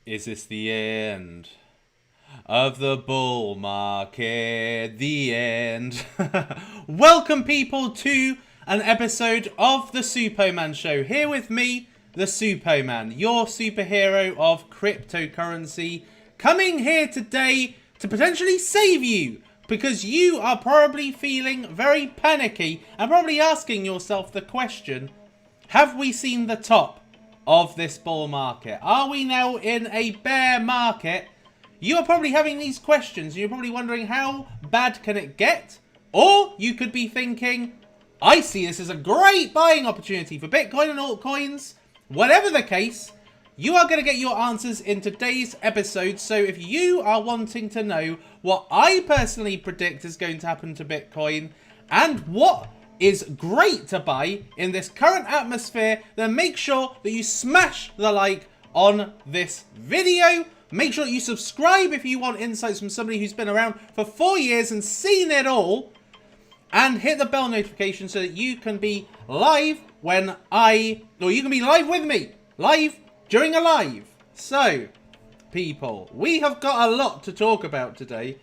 Is this the end of the bull market? The end. Welcome, people, to an episode of the Suppoman Show. Here with me, the Suppoman, your superhero of cryptocurrency, coming here today to potentially save you, because you are probably feeling very panicky and probably asking yourself the question, have we seen the top of this bull market? Are we now in a bear market? You are probably having these questions. You're probably wondering, how bad can it get? Or you could be thinking, I see this as a great buying opportunity for Bitcoin and altcoins. Whatever the case, you are going to get your answers in today's episode. So if you are wanting to know what I personally predict is going to happen to Bitcoin and what is great to buy in this current atmosphere, then make sure that you smash the like on this video. Make sure that you subscribe if you want insights from somebody who's been around for 4 years and seen it all. And hit the bell notification so that you can be live when you can be live with me. Live during a live. So, people, we have got a lot to talk about today.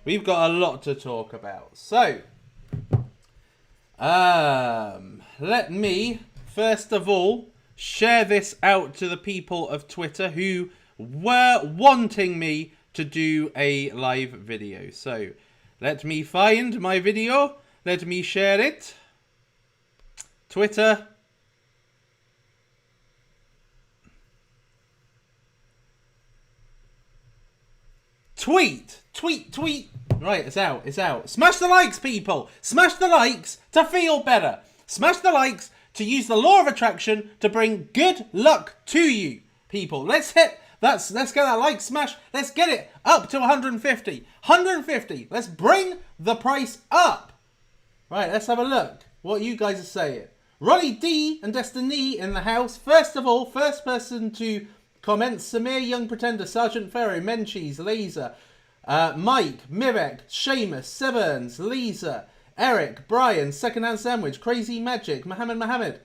We've got a lot to talk about. So, let me, first of all, share this out to the people of Twitter who were wanting me to do a live video. So, let me find my video. Let me share it. Twitter. Tweet. Right, it's out. Smash the likes, people. Smash the likes to feel better. Smash the likes to use the law of attraction to bring good luck to you, people. Let's get that like smash. Let's get it up to 150. 150. Let's bring the price up. Right, let's have a look what you guys are saying. Ronnie D and Destiny in the house. First of all, first person to comment, Samir, Young Pretender, Sergeant Pharaoh, Menchie's, Laser, Mike, Mirek, Seamus, Severns, Lisa, Eric, Brian, Secondhand Sandwich, Crazy Magic, Mohammed,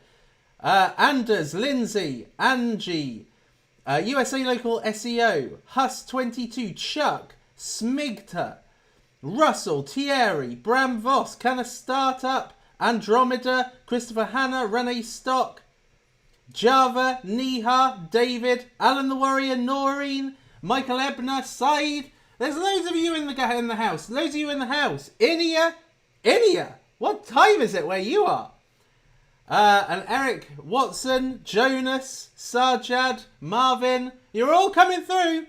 Anders, Lindsay, Angie, USA Local SEO, Hus22, Chuck, Smigta, Russell, Thierry, Bram Voss, Canna Startup, Andromeda, Christopher Hanna, Renee Stock, Java, Niha, David, Alan the Warrior, Noreen, Michael Ebner, Said. There's loads of you in the house. Loads of you in the house. Inia. What time is it where you are? And Eric, Watson, Jonas, Sarjad, Marvin. You're all coming through.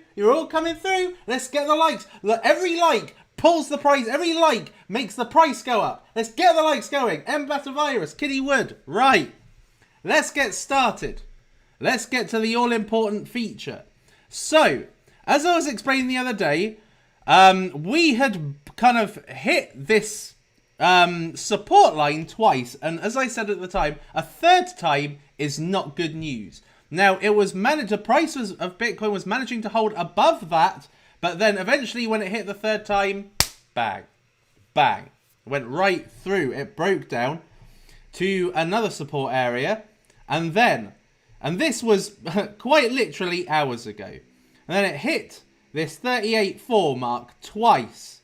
Let's get the likes. Look, every like pulls the price. Every like makes the price go up. Let's get the likes going. Mbata Virus, Kitty Wood. Right. Let's get started. Let's get to the all-important feature. So, as I was explaining the other day, we had kind of hit this support line twice. And as I said at the time, a third time is not good news. Now, the price of Bitcoin was managing to hold above that. But then eventually when it hit the third time, bang. It went right through. It broke down to another support area. And this was quite literally hours ago. And then it hit this 38.4 mark twice.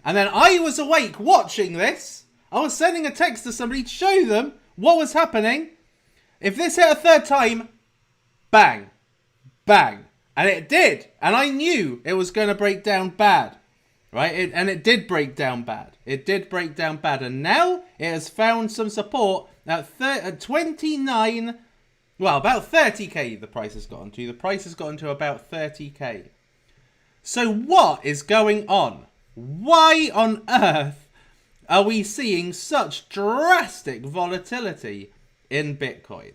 And then I was awake watching this. I was sending a text to somebody to show them what was happening. If this hit a third time, bang. And it did. And I knew it was going to break down bad. Right? And it did break down bad. And now it has found some support at 29, well, about 30k the price has gotten to. The price has gotten to about 30k. So what is going on? Why on earth are we seeing such drastic volatility in Bitcoin?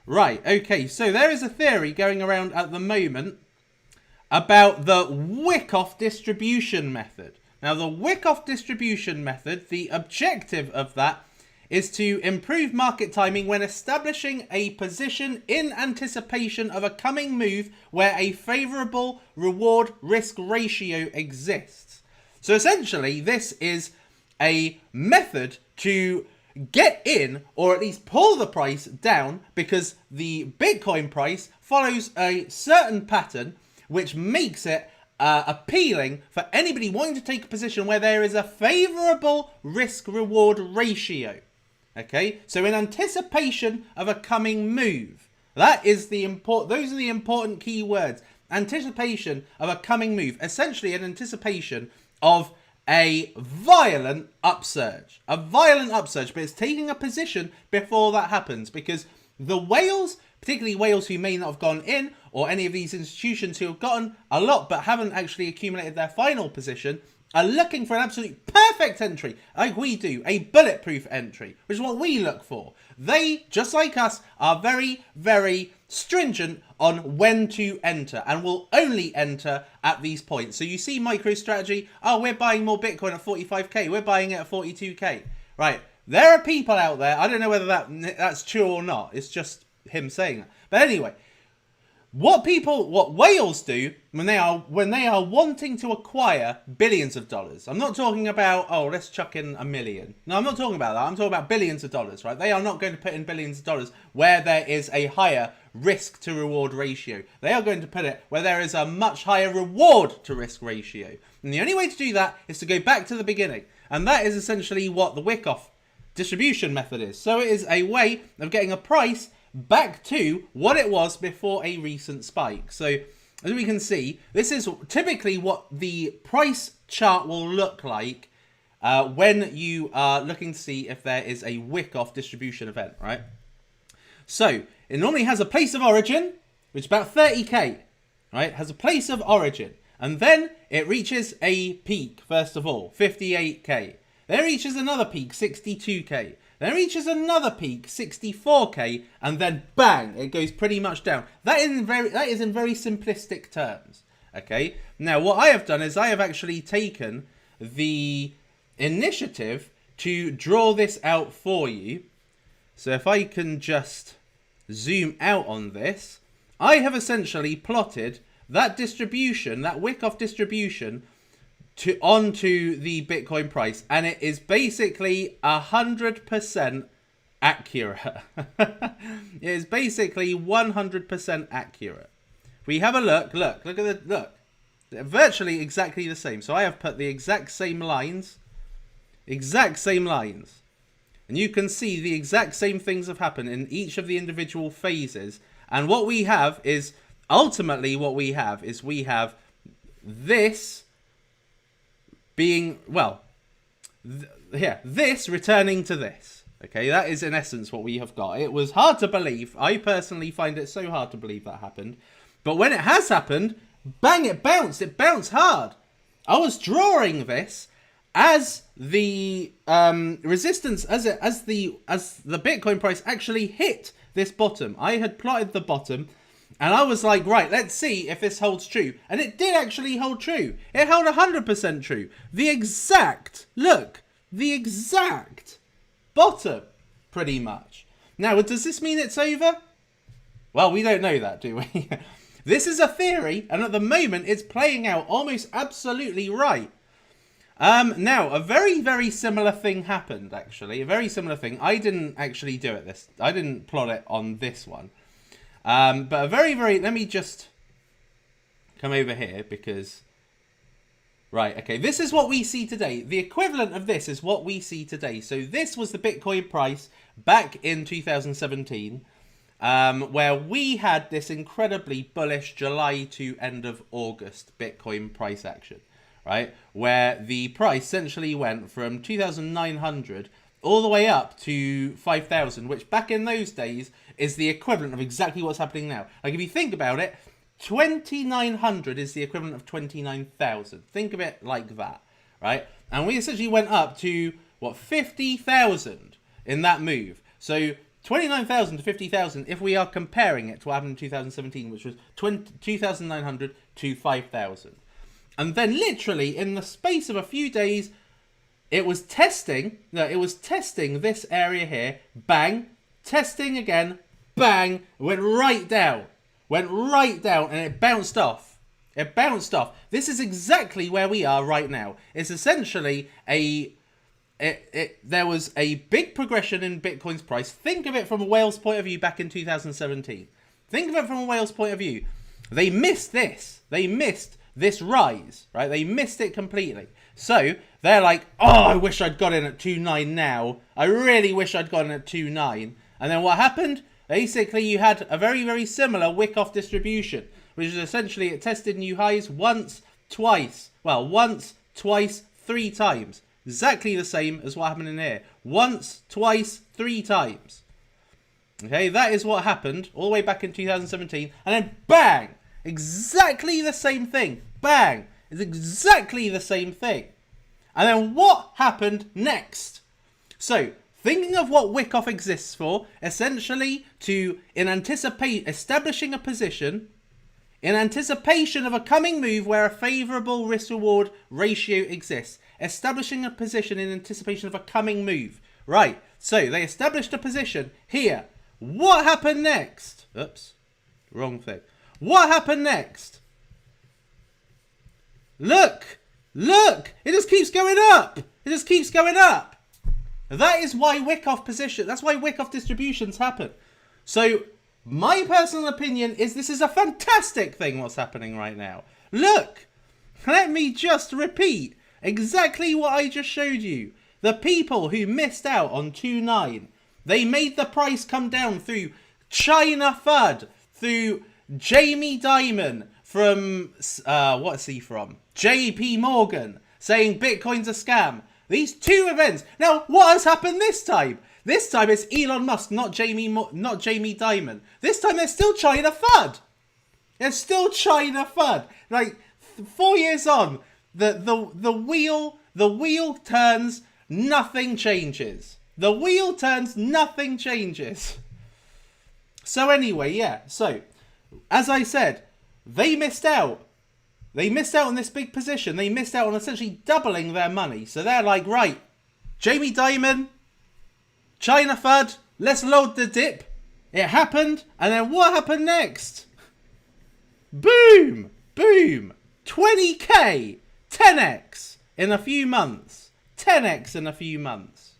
Right, okay, so there is a theory going around at the moment about the Wyckoff distribution method. Now, the Wyckoff distribution method, the objective of that is to improve market timing when establishing a position in anticipation of a coming move where a favorable reward-risk ratio exists. So essentially, this is a method to get in or at least pull the price down, because the Bitcoin price follows a certain pattern which makes it appealing for anybody wanting to take a position where there is a favorable risk-reward ratio. Okay, so in anticipation of a coming move, that is those are the important key words. Anticipation of a coming move, essentially an anticipation of a violent upsurge, but it's taking a position before that happens, because the whales, particularly whales who may not have gone in, or any of these institutions who have gotten a lot but haven't actually accumulated their final position, are looking for an absolute perfect entry, like we do, a bulletproof entry, which is what we look for. They, just like us, are very, very stringent on when to enter, and will only enter at these points. So you see MicroStrategy, oh, we're buying more Bitcoin at 45k, we're buying it at 42k. Right, there are people out there, I don't know whether that's true or not, it's just him saying that. But anyway, what whales do when they are wanting to acquire billions of dollars. I'm not talking about, oh, let's chuck in $1 million. No, I'm not talking about that. I'm talking about billions of dollars, right? They are not going to put in billions of dollars where there is a higher risk to reward ratio. They are going to put it where there is a much higher reward to risk ratio. And the only way to do that is to go back to the beginning. And that is essentially what the Wyckoff distribution method is. So it is a way of getting a price back to what it was before a recent spike. So as we can see, this is typically what the price chart will look like when you are looking to see if there is a Wyckoff distribution event, right? So it normally has a place of origin, which is about 30k, right? Has a place of origin, and then it reaches a peak, first of all, 58k. Then it reaches another peak, 62k. Then it reaches another peak, 64k, and then bang, it goes pretty much down. That is in very simplistic terms. Okay. Now, what I have done is I have actually taken the initiative to draw this out for you. So if I can just zoom out on this, I have essentially plotted that distribution, that Wyckoff distribution, onto the Bitcoin price, and it is basically 100% accurate. It is basically 100% accurate. If we have a look at they're virtually exactly the same. So I have put the exact same lines, and you can see the exact same things have happened in each of the individual phases. And what we have is ultimately we have this being, well, this returning to this. Okay, that is in essence what we have got. It was hard to believe. I personally find it so hard to believe that happened. But when it has happened, bang, it bounced. It bounced hard. I was drawing this as the resistance, as the Bitcoin price actually hit this bottom. I had plotted the bottom, and I was like, right, let's see if this holds true. And it did actually hold true. It held 100% true. The exact bottom, pretty much. Now, does this mean it's over? Well, we don't know that, do we? This is a theory, and at the moment, it's playing out almost absolutely right. Now, a very, very similar thing happened, actually. A very similar thing. I didn't actually do it I didn't plot it on this one. But a very, very, let me just come over here because, right, okay, this is what we see today. The equivalent of this is what we see today. So this was the Bitcoin price back in 2017, where we had this incredibly bullish July to end of August Bitcoin price action, right? Where the price essentially went from 2,900 all the way up to 5,000, which back in those days is the equivalent of exactly what's happening now. Like, if you think about it, 2,900 is the equivalent of 29,000. Think of it like that, right? And we essentially went up to, what, 50,000 in that move. So 29,000 to 50,000, if we are comparing it to what happened in 2017, which was 2,900 to 5,000. And then literally in the space of a few days, it was testing this area here, bang, testing again, bang, went right down, and it bounced off. This is exactly where we are right now. It's essentially a there was a big progression in Bitcoin's price. Think of it from a whale's point of view back in 2017. Think of it from a whale's point of view. They missed this. They missed this rise, right? They missed it completely. So they're like, oh, I wish I'd got in at 2.9 now. I really wish I'd got in at 2.9. And then what happened? Basically, you had a very, very similar wick-off distribution, which is essentially it tested new highs once, twice. Well, once, twice, 3 times. Exactly the same as what happened in here. Once, twice, 3 times. Okay, that is what happened all the way back in 2017. And then bang! Exactly the same thing. Bang! It's exactly the same thing. And then what happened next? So, thinking of what wick-off exists for, essentially establishing a position in anticipation of a coming move where a favourable risk-reward ratio exists. Establishing a position in anticipation of a coming move. Right, so they established a position here. What happened next? Oops, wrong thing. What happened next? Look, look, it just keeps going up. It just keeps going up. That is why wick-off position, that's why wick-off distributions happen. So, my personal opinion is this is a fantastic thing what's happening right now. Look, let me just repeat exactly what I just showed you. The people who missed out on 2.9, they made the price come down through China FUD, through Jamie Dimon from, what's he from? JP Morgan, saying Bitcoin's a scam. These 2 events. Now, what has happened this time? This time it's Elon Musk, not Jamie Dimon. This time there's still China FUD. There's still China FUD. Like 4 years on, the wheel turns, nothing changes. The wheel turns, nothing changes. So anyway, yeah. So as I said, they missed out. They missed out on this big position. They missed out on essentially doubling their money. So they're like, right, Jamie Dimon, China FUD, let's load the dip. It happened. And then what happened next? Boom! Boom! 20k! 10x in a few months. 10x in a few months.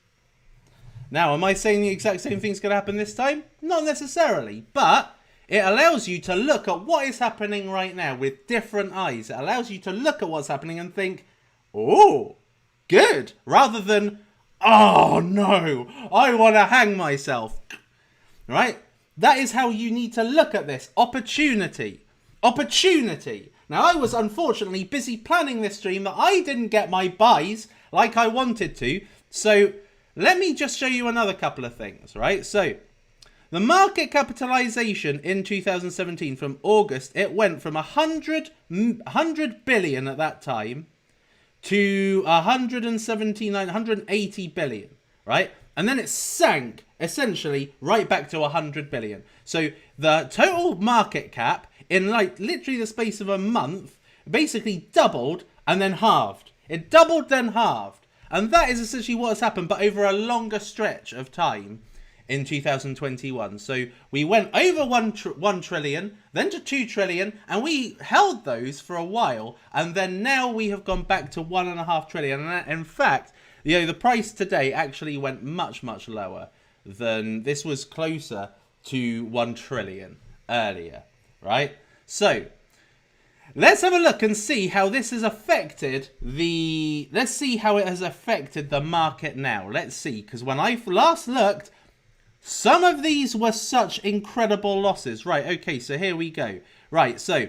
Now, am I saying the exact same thing's going to happen this time? Not necessarily. But it allows you to look at what is happening right now with different eyes. It allows you to look at what's happening and think, oh, good. Rather than, oh no, I want to hang myself. Right? That is how you need to look at this. Opportunity. Opportunity. Now, I was unfortunately busy planning this stream that I didn't get my buys like I wanted to. So let me just show you another couple of things, right? So the market capitalization in 2017 from August, it went from 100 billion at that time to 180 billion, right? And then it sank essentially right back to 100 billion. So the total market cap in like literally the space of a month basically doubled and then halved. It doubled, then halved. And that is essentially what has happened, but over a longer stretch of time in 2021. So we went over 1 trillion, then to 2 trillion, and we held those for a while. And then now we have gone back to 1.5 trillion. And in fact, you know, the price today actually went much, much lower than this, was closer to 1 trillion earlier, right? So let's have a look and see how this has affected the, let's see how it has affected the market now. Let's see, because when I last looked, some of these were such incredible losses. Right, okay, so here we go. Right, so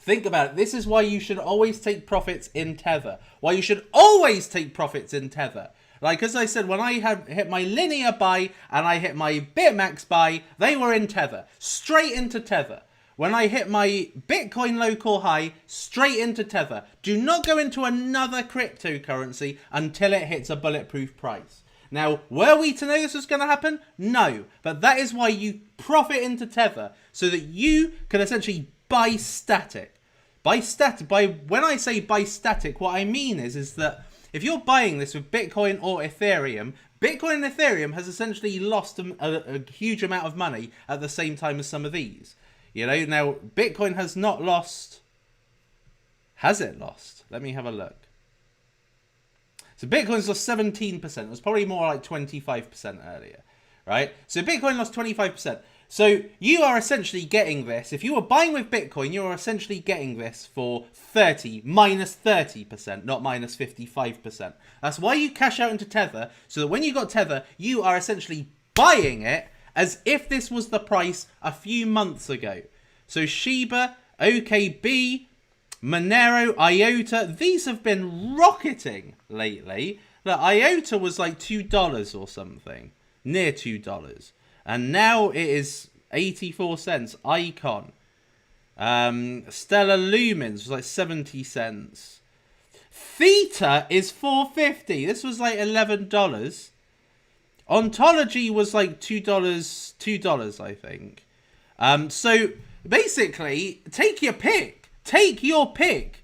think about it. This is why you should always take profits in Tether. Why you should always take profits in Tether. Like, as I said, when I had hit my linear buy and I hit my Bitmax buy, they were in Tether. Straight into Tether. When I hit my Bitcoin local high, straight into Tether. Do not go into another cryptocurrency until it hits a bulletproof price. Now, were we to know this was going to happen? No. But that is why you profit into Tether, so that you can essentially buy static. When I say buy static, what I mean is that if you're buying this with Bitcoin or Ethereum, Bitcoin and Ethereum has essentially lost a huge amount of money at the same time as some of these. You know, now Bitcoin has not lost. Has it lost? Let me have a look. So Bitcoin's lost 17%. It was probably more like 25% earlier, right? So Bitcoin lost 25%. So you are essentially getting this. If you were buying with Bitcoin, you are essentially getting this for minus 30%, not minus 55%. That's why you cash out into Tether, so that when you got Tether, you are essentially buying it as if this was the price a few months ago. So Shiba, OKB, Monero, IOTA, these have been rocketing lately. Look, IOTA was like $2 or something, near $2. And now it is 84 cents. Icon. Stellar Lumens was like 70 cents. Theta is $4.50. This was like $11. Ontology was like $2, I think. So basically, take your pick. Take your pick.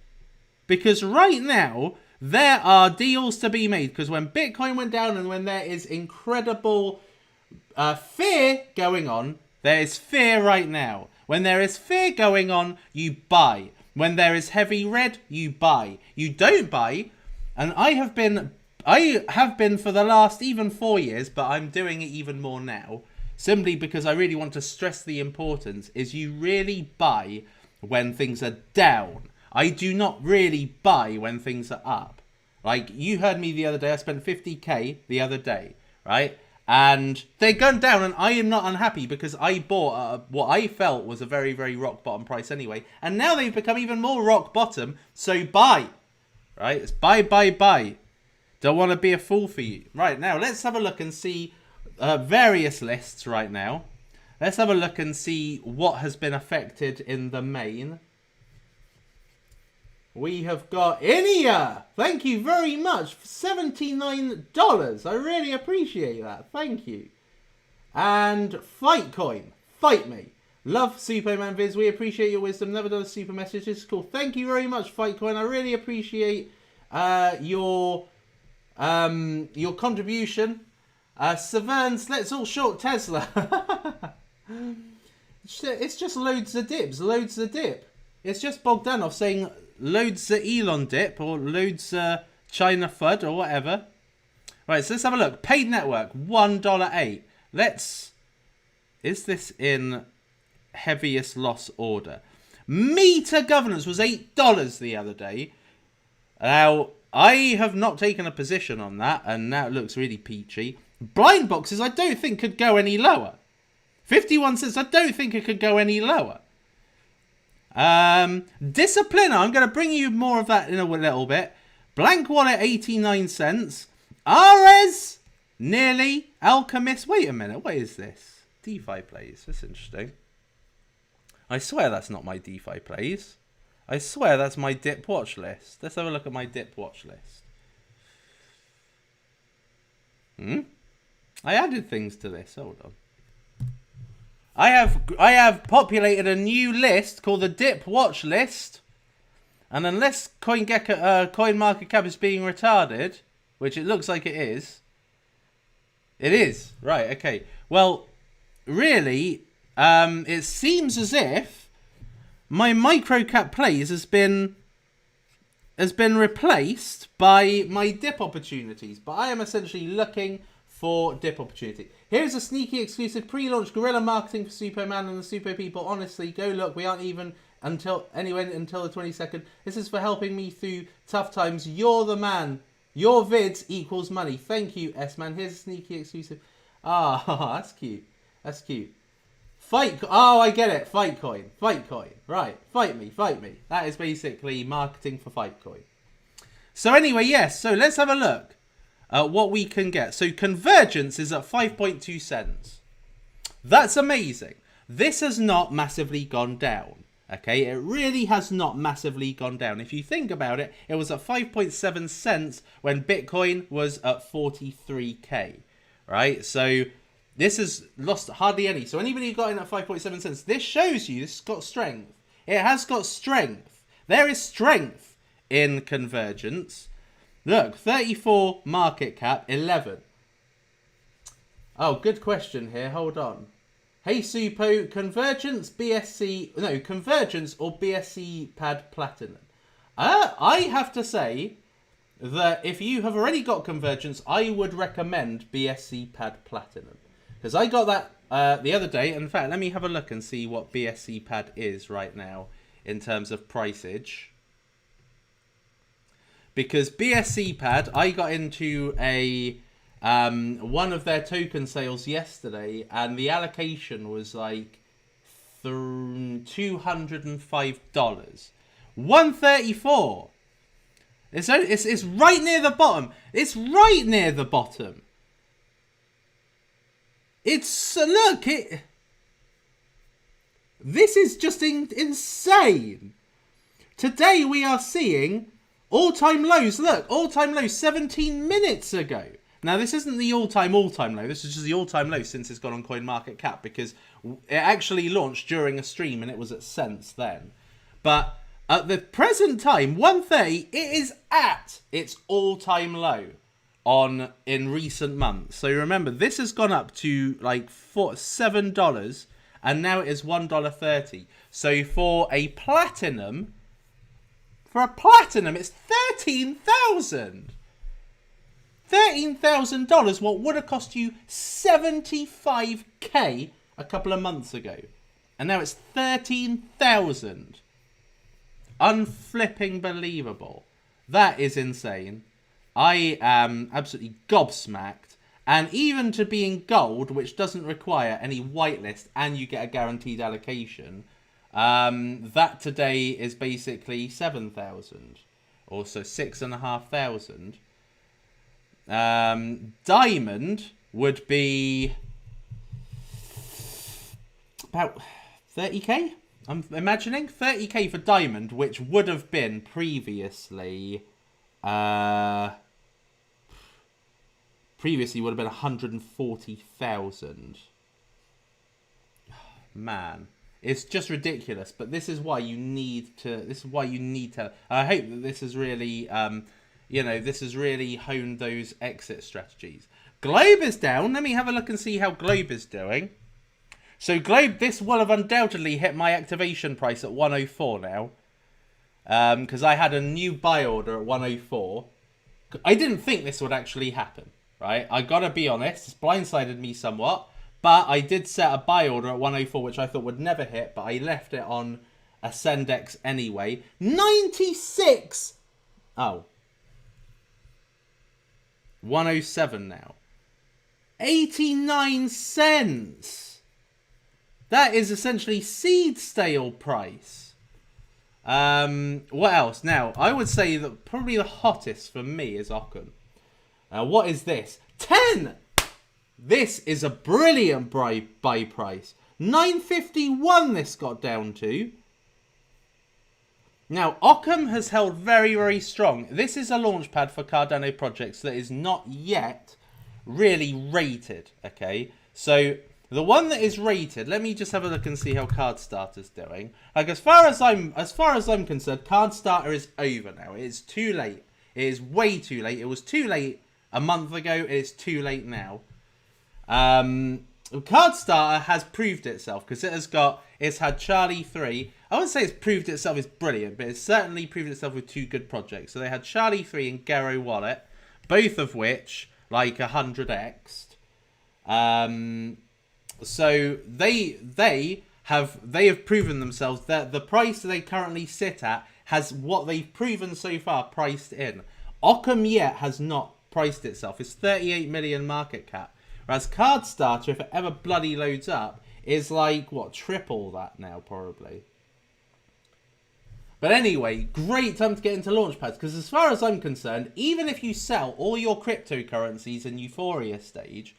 Because right now, there are deals to be made. Because when Bitcoin went down and when there is incredible fear going on, there is fear right now. When there is fear going on, you buy. When there is heavy red, you buy. You don't buy, and I have been for the last even 4 years, but I'm doing it even more now, simply because I really want to stress the importance, is you really buy when things are down. I do not really buy when things are up. Like, you heard me the other day, I spent 50k the other day, right? And they're gone down, and I am not unhappy because I bought what I felt was a very, very rock bottom price anyway. And now they've become even more rock bottom, so buy. Right? It's buy, buy, buy. Don't want to be a fool for you. Right, now let's have a look and see various lists right now. Let's have a look and see what has been affected in the main. We have got Inia. Thank you very much for $79. I really appreciate that. Thank you. And Fightcoin. Fight me. Love Suppoman Viz. We appreciate your wisdom. Never done a super message. This is cool. Thank you very much, Fightcoin. I really appreciate your contribution. Saverns, let's all short Tesla. It's just loads of dips. Loads of dip. It's just Bogdanov saying loads of Elon dip or loads of China FUD or whatever. Right, so let's have a look. Paid network, $1.08. Is this in heaviest loss order? Meter governance was $8 the other day. Now, I have not taken a position on that, and now it looks really peachy. Blind boxes, I don't think could go any lower. 51 cents, I don't think it could go any lower. Discipliner, I'm going to bring you more of that in a little bit. Blank wallet, 89 cents. Ares, nearly. Alchemist, wait a minute, what is this? DeFi plays, that's interesting. I swear that's not my DeFi plays. I swear that's my dip watch list. Let's have a look at my dip watch list. I added things to this, hold on. I have populated a new list called the Dip Watch List, and unless CoinMarketCap is being retarded, which it looks like it is right. Okay, well, really, it seems as if my microcap plays has been replaced by my dip opportunities, but I am essentially looking for dip opportunity. Here's a sneaky exclusive pre-launch guerrilla marketing for Suppoman and the Suppo people. Honestly, go look. We aren't even until the 22nd. This is for helping me through tough times. You're the man. Your vids equals money. Thank you, S-Man. Here's a sneaky exclusive. Ah, that's cute. That's cute. Oh, I get it. Fightcoin. Right. Fight me. That is basically marketing for Fightcoin. So anyway, yes. So let's have a look. What we can get. So convergence is at 5.2 cents. That's amazing. This has not massively gone down. Okay, it really has not massively gone down. If you think about it, it was at 5.7 cents when Bitcoin was at 43k. Right, so this has lost hardly any. So anybody who got in at 5.7 cents, this shows you this has got strength. It has got strength. There is strength in convergence. Look, 34 market cap, 11. Oh, good question here. Hold on. Hey, Suppo, convergence or BSC pad platinum? I have to say, that if you have already got convergence, I would recommend BSC Pad Platinum. Because I got that the other day. In fact, let me have a look and see what BSC Pad is right now in terms of priceage. Because BSC Pad, I got into a one of their token sales yesterday, and the allocation was like $205. 134. It's right near the bottom. It's right near the bottom. It's look it. This is just insane. Today we are seeing all-time lows. Look, all-time low 17 minutes ago. Now, this isn't the all-time low. This is just the all-time low since it's gone on CoinMarketCap, because it actually launched during a stream and it was at cents then. But at the present time, 130, it is at its all-time low in recent months. So remember, this has gone up to like $7, and now it is $1.30. So for a platinum, it's $13,000. $13,000, what would have cost you $75K a couple of months ago. And now it's $13,000. Unflipping believable. That is insane. I am absolutely gobsmacked. And even to be in gold, which doesn't require any whitelist and you get a guaranteed allocation, that today is basically 7,000. Also 6,500. Diamond would be about 30k. I'm imagining 30k for diamond, which would have been previously would have been 140,000. Man, it's just ridiculous. But this is why you need to. I hope that this is really this has really honed those exit strategies. Globe is down. Let me have a look and see how Globe is doing. So Globe, this will have undoubtedly hit my activation price at 104 now. Because I had a new buy order at 104. I didn't think this would actually happen, right? I gotta be honest, it's blindsided me somewhat. But I did set a buy order at 104, which I thought would never hit, but I left it on Ascendex anyway. 96! Oh. 107 now. 89 cents. That is essentially seed stale price. What else? Now, I would say that probably the hottest for me is Occam. What is this? 10! This is a brilliant buy price. 9.51 this got down to. Now, Occam has held very, very strong. This is a launchpad for Cardano projects that is not yet really rated, okay? So, the one that is rated, let me just have a look and see how Cardstarter's doing. Like, as far as I'm concerned, Cardstarter is over now. It is too late. It is way too late. It was too late a month ago. It is too late now. Cardstarter has proved itself because it's had Charlie 3. I wouldn't say it's proved itself as brilliant, but it's certainly proved itself with two good projects. So they had Charlie 3 and Gero Wallet, both of which like 100x'd. So they have proven themselves that the price they currently sit at has what they've proven so far priced in. Occam yet has not priced itself. It's 38 million market cap. Whereas Cardstarter, if it ever bloody loads up, is like, what, triple that now, probably. But anyway, great time to get into launchpads, because as far as I'm concerned, even if you sell all your cryptocurrencies in Euphoria stage,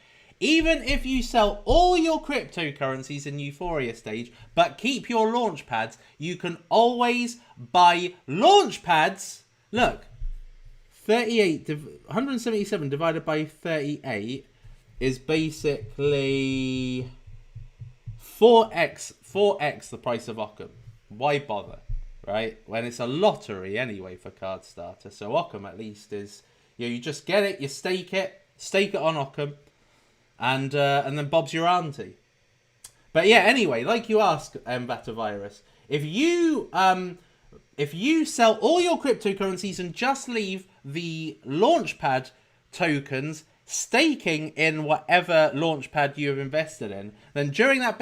but keep your launchpads, you can always buy launchpads. Look, 177 divided by 38 is basically 4x the price of Occam. Why bother, right? When it's a lottery anyway for Cardstarter. So Occam at least is, you just get it, you stake it on Occam, and then Bob's your auntie. But yeah, anyway, like you asked, Batavirus, if you if you sell all your cryptocurrencies and just leave the launchpad tokens staking in whatever launchpad you have invested in, then during that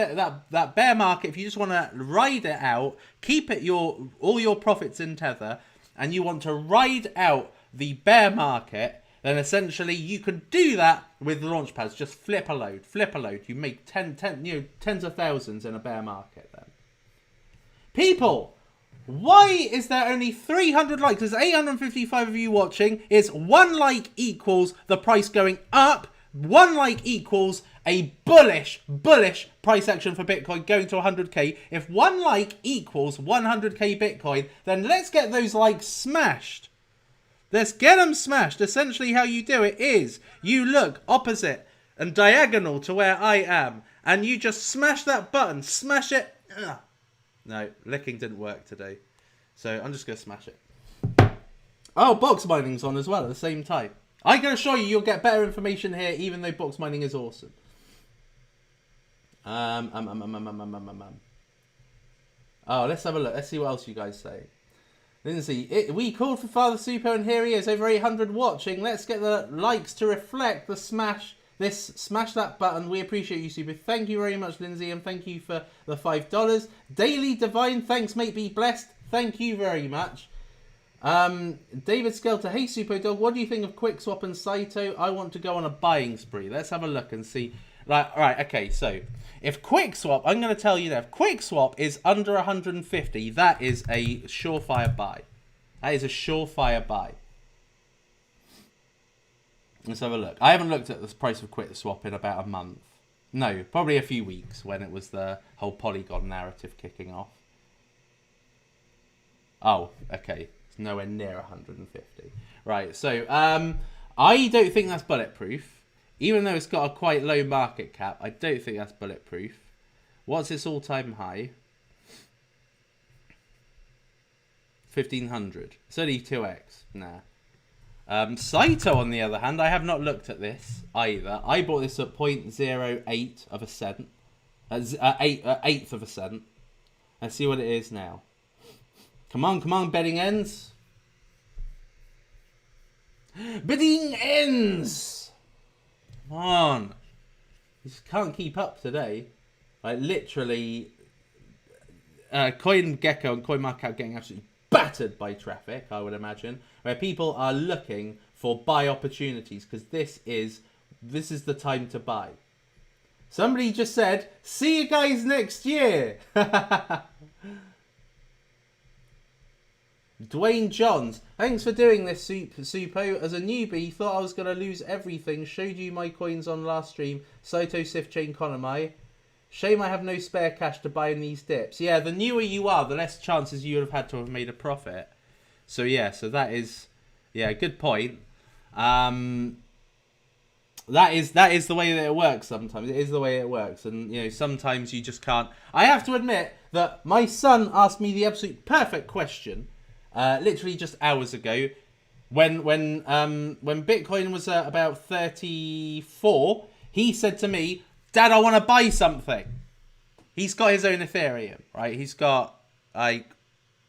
bear market, if you just want to ride it out, keep it all your profits in Tether, and you want to ride out the bear market, then essentially you can do that with launchpads. Just flip a load. You make tens of thousands in a bear market then. People, why is there only 300 likes? There's 855 of you watching. Is 1 like equals the price going up? 1 like equals a bullish price action for Bitcoin going to 100k. If 1 like equals 100k Bitcoin, then let's get those likes smashed. Let's get them smashed. Essentially how you do it is you look opposite and diagonal to where I am, and you just smash that button. Smash it. Ugh. No, licking didn't work today. So I'm just going to smash it. Oh, box mining's on as well at the same time. I can assure you, you'll get better information here, even though box mining is awesome. Oh, let's have a look. Let's see what else you guys say. Lindsay, we called for Father Suppo, and here he is, over 800 watching. Let's get the likes to reflect the smash. Smash that button. We appreciate you, Suppo. Thank you very much, Lindsay, and thank you for the $5. Daily Divine, thanks, mate. Be blessed. Thank you very much. David Skelter, hey Suppo Dog, what do you think of QuickSwap and Saito? I want to go on a buying spree. Let's have a look and see. Right, okay, so if QuickSwap, I'm going to tell you that if QuickSwap is under 150, that is a surefire buy. That is a surefire buy. Let's have a look. I haven't looked at the price of QuickSwap in about a month. No, probably a few weeks when it was the whole Polygon narrative kicking off. Oh, okay. It's nowhere near 150. Right, so I don't think that's bulletproof. Even though it's got a quite low market cap, I don't think that's bulletproof. What's its all-time high? 1,500. It's only 2x. Nah. Saito, on the other hand, I have not looked at this either. I bought this at 0.08 of a cent. Eighth of a cent. Let's see what it is now. Come on, betting ends. Bidding ends! Come on. You just can't keep up today. Like, literally, CoinGecko and CoinMarketCap getting absolutely battered by traffic, I would imagine, where people are looking for buy opportunities, because this is the time to buy. Somebody just said, see you guys next year. Dwayne Johns, thanks for doing this, Suppo. As a newbie, thought I was going to lose everything. Showed you my coins on last stream. Saito Sif Chain Konami. Shame I have no spare cash to buy in these dips. Yeah, the newer you are, the less chances you would have had to have made a profit. So yeah, so that is, yeah, good point. That is the way that it works sometimes. It is the way it works. And, you know, sometimes you just can't. I have to admit that my son asked me the absolute perfect question. Literally just hours ago, when Bitcoin was about 34, he said to me, "Dad, I want to buy something." He's got his own Ethereum, right? He's got like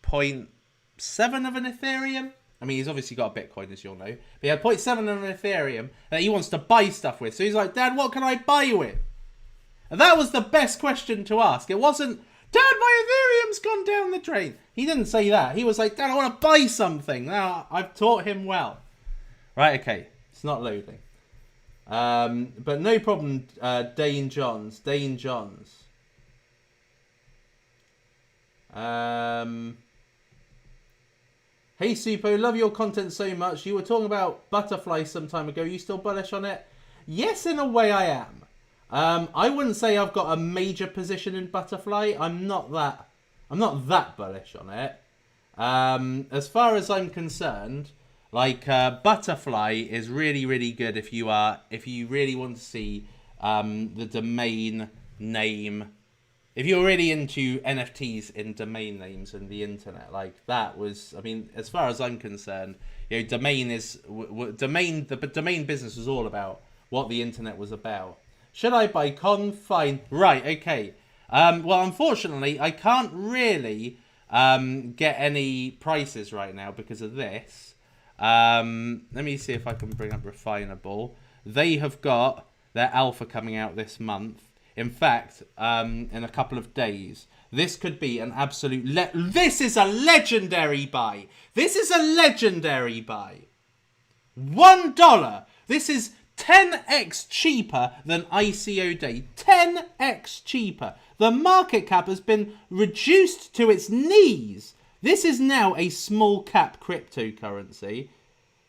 0.7 of an Ethereum. I mean, he's obviously got a Bitcoin, as you'll know. But he had 0.7 of an Ethereum that he wants to buy stuff with. So he's like, "Dad, what can I buy with?" And that was the best question to ask. It wasn't, "Dad, my Ethereum's gone down the drain." He didn't say that. He was like, "Dad, I want to buy something." Now, I've taught him well. Right, okay. It's not loading. But no problem, Dane Johns. Hey, Suppo, love your content so much. You were talking about butterfly some time ago. You still bullish on it? Yes, in a way I am. I wouldn't say I've got a major position in butterfly. I'm not that bullish on it. As far as I'm concerned, like butterfly is really, really good if you really want to see the domain name. If you're really into NFTs in domain names and the internet, like that was, I mean, as far as I'm concerned, you know, the domain business was all about what the internet was about. Should I buy con? Fine. Right, okay. Well, unfortunately, I can't really get any prices right now because of this. Let me see if I can bring up Refinable. They have got their alpha coming out this month. In fact, in a couple of days. This could be an absolute... This is a legendary buy. This is a legendary buy. $1. This is 10x cheaper than ICO Day. 10x cheaper. The market cap has been reduced to its knees. This is now a small cap cryptocurrency.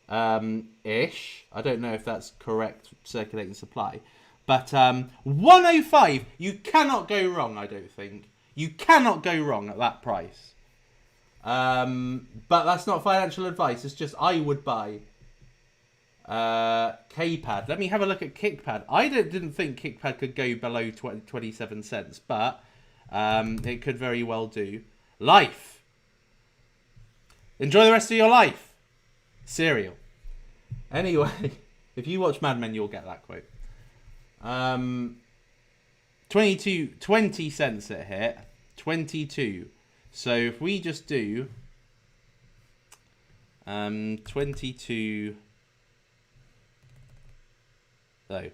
Ish. I don't know if that's correct circulating supply. But 105, you cannot go wrong, I don't think. You cannot go wrong at that price. But that's not financial advice. It's just I would buy KPad. Let me have a look at KickPad. I didn't think KickPad could go below 27 cents, but it could very well do. Life. Enjoy the rest of your life. Cereal. Anyway, if you watch Mad Men, you'll get that quote. 20 cents it hit. 22. So if we just do 22. So if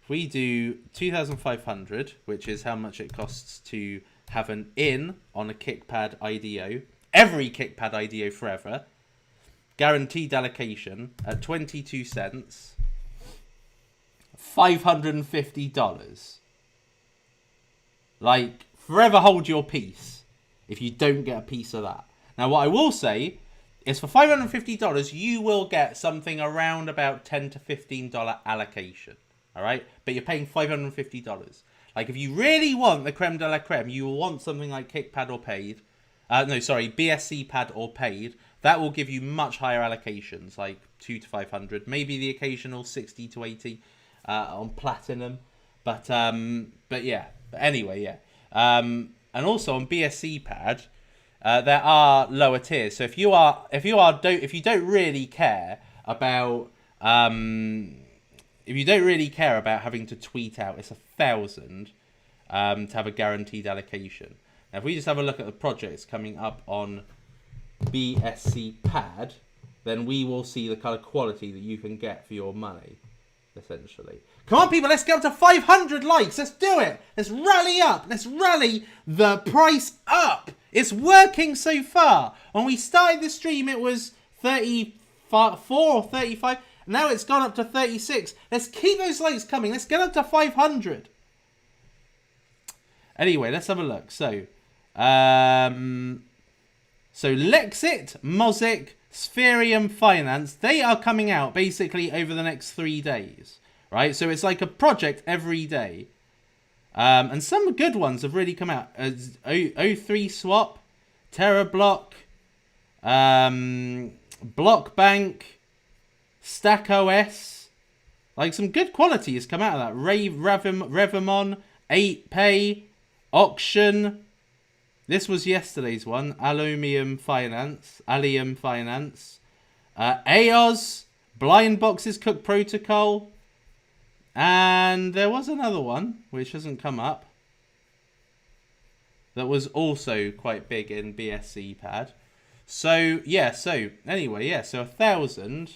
we do 2,500, which is how much it costs to have an in on a KickPad IDO, every KickPad IDO forever, guaranteed allocation at 22 cents, $550. Like, forever hold your peace if you don't get a piece of that. Now, what I will say is for $550, you will get something around about $10 to $15 allocation. All right? But you're paying $550. Like, if you really want the creme de la creme, you will want something like KickPad or Paid. BSC Pad or Paid. That will give you much higher allocations, like 2 to 500. Maybe the occasional 60 to 80 on Platinum. But yeah. But anyway, yeah. And also on BSC Pad, there are lower tiers. So if you don't really care about having to tweet out, it's 1,000 to have a guaranteed allocation. Now, if we just have a look at the projects coming up on BSC Pad, then we will see the kind of quality that you can get for your money, essentially. Come on, people, let's get up to 500 likes. Let's do it. Let's rally up. Let's rally the price up. It's working so far. When we started the stream, it was 34 or 35. Now it's gone up to 36. Let's keep those likes coming. Let's get up to 500. Anyway, let's have a look. So Lexit, Mozic, Spherium Finance, they are coming out basically over the next 3 days. Right, so it's like a project every day. And some good ones have really come out. O3 Swap, TerraBlock, Blockbank, StackOS. Like some good quality has come out of that. Revimon, 8Pay, Auction. This was yesterday's one. Allium Finance. AOS, Blind Boxes, Cook Protocol. And there was another one, which hasn't come up, that was also quite big in BSC Pad. So, yeah, so, anyway, yeah, so 1,000,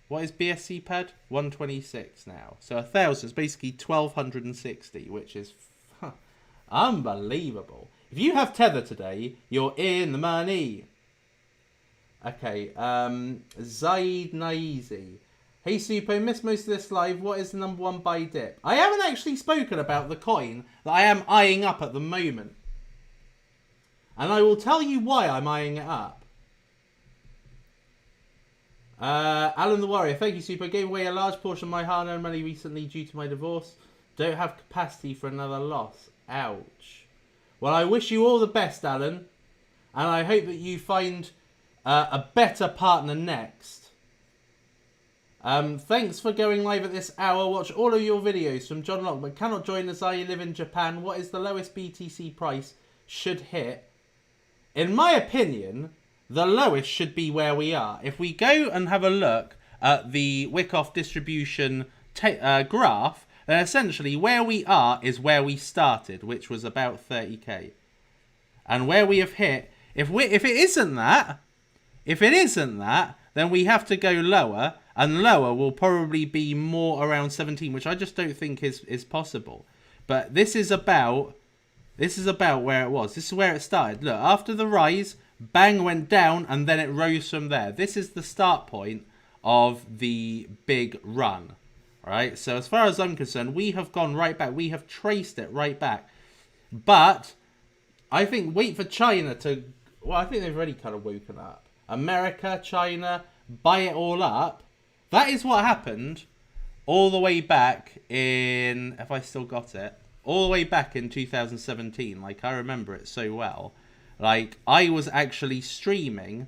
what is BSC Pad? 126 now. So 1,000 is basically 1,260, which is unbelievable. If you have Tether today, you're in the money. Okay, Zaid Naizi. Hey Suppo, missed most of this live. What is the #1 buy dip? I haven't actually spoken about the coin that I am eyeing up at the moment. And I will tell you why I'm eyeing it up. Alan the Warrior, thank you Suppo. Gave away a large portion of my hard-earned money recently due to my divorce. Don't have capacity for another loss. Ouch. Well, I wish you all the best, Alan. And I hope that you find a better partner next. Thanks for going live at this hour. Watch all of your videos from John Locke, but cannot join as I live in Japan. What is the lowest BTC price should hit? In my opinion, the lowest should be where we are. If we go and have a look at the Wyckoff distribution graph, then essentially where we are is where we started, which was about 30k. And where we have hit If it isn't that, then we have to go lower, and lower will probably be more around 17, which I just don't think is possible. But this is about where it was. This is where it started. Look, after the rise, bang, went down, and then it rose from there. This is the start point of the big run. Right? So as far as I'm concerned, we have gone right back. We have traced it right back. But I think wait for China to... Well, I think they've already kind of woken up. America, China, buy it all up. That is what happened all the way back in... If I still got it. All the way back in 2017. Like, I remember it so well. Like, I was actually streaming,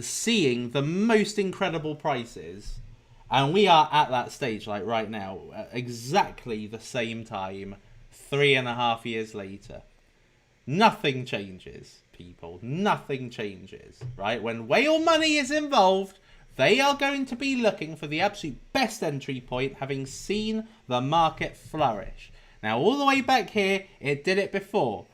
seeing the most incredible prices... And we are at that stage, like right now, at exactly the same time, 3.5 years later. Nothing changes, people. Nothing changes, right? When whale money is involved, they are going to be looking for the absolute best entry point, having seen the market flourish. Now, all the way back here, it did it before.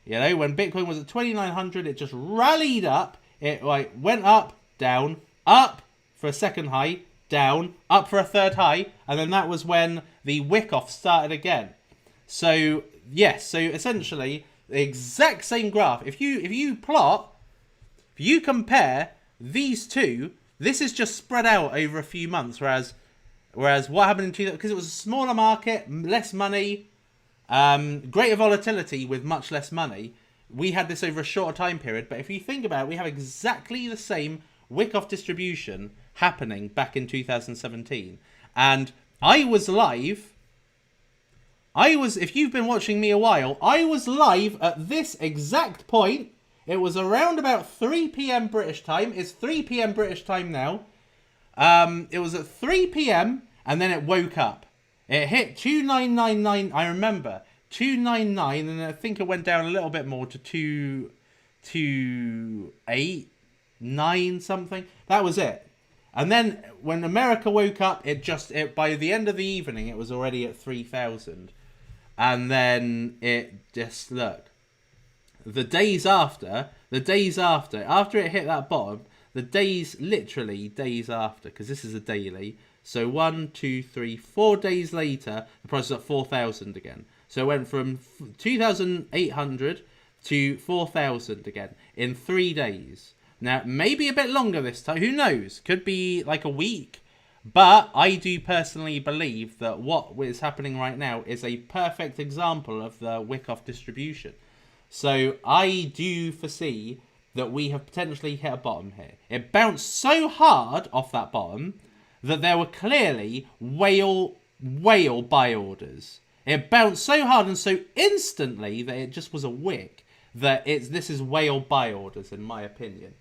You know, when Bitcoin was at 2,900, it just rallied up. It like went up, down, up for a second high, down, up for a third high, and then that was when the wick off started again. So yes, so essentially the exact same graph. If you compare these two, this is just spread out over a few months, whereas what happened in 2000, because it was a smaller market, less money, greater volatility with much less money, we had this over a shorter time period. But if you think about it, we have exactly the same wick off distribution happening back in 2017, and I was live. If you've been watching me a while, I was live at this exact point. It was around about 3 p.m. British time. It's 3 p.m. British time now. It was at 3 p.m. and then it woke up. It hit 2999. I remember 299, and I think it went down a little bit more to 289 something. That was it. And then when America woke up, by the end of the evening, it was already at 3,000. And then it just, look, the days after it hit that bottom, literally days after, because this is a daily. So 1, 2, 3, 4 days later, the price was at 4,000 again. So it went from 2,800 to 4,000 again in 3 days. Now, maybe a bit longer this time. Who knows? Could be like a week. But I do personally believe that what is happening right now is a perfect example of the wick-off distribution. So I do foresee that we have potentially hit a bottom here. It bounced so hard off that bottom that there were clearly whale buy orders. It bounced so hard and so instantly that it just was a wick. This is whale buy orders, in my opinion.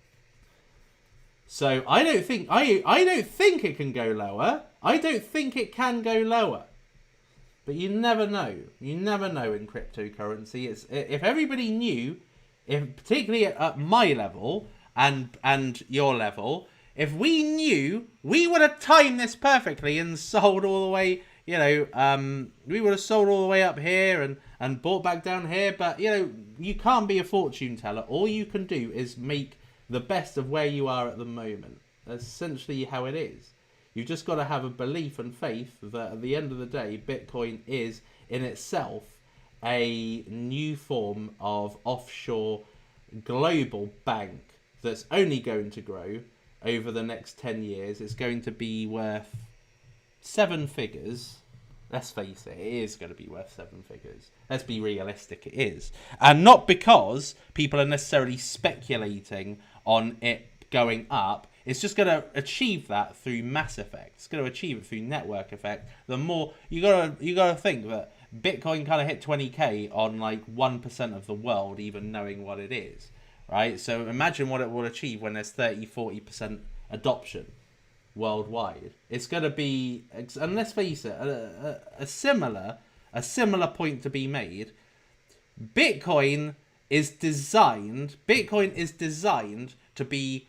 So I don't think it can go lower. I don't think it can go lower. But you never know. You never know in cryptocurrency. If everybody knew, particularly at my level and your level, if we knew, we would have timed this perfectly and sold all the way. We would have sold all the way up here and bought back down here. But you can't be a fortune teller. All you can do is make the best of where you are at the moment. That's essentially how it is. You've just got to have a belief and faith that at the end of the day, Bitcoin is in itself a new form of offshore global bank that's only going to grow over the next 10 years. It's going to be worth 7 figures. Let's face it, it is going to be worth 7 figures. Let's be realistic, it is. And not because people are necessarily speculating on it going up. It's just going to achieve that through mass effect. It's going to achieve it through network effect. The more you gotta think that Bitcoin kind of hit 20k on like 1% of the world even knowing what it is, right? So imagine what it will achieve when there's 30-40% adoption worldwide. It's going to be, and let's face it, a similar point to be made. Bitcoin is designed to be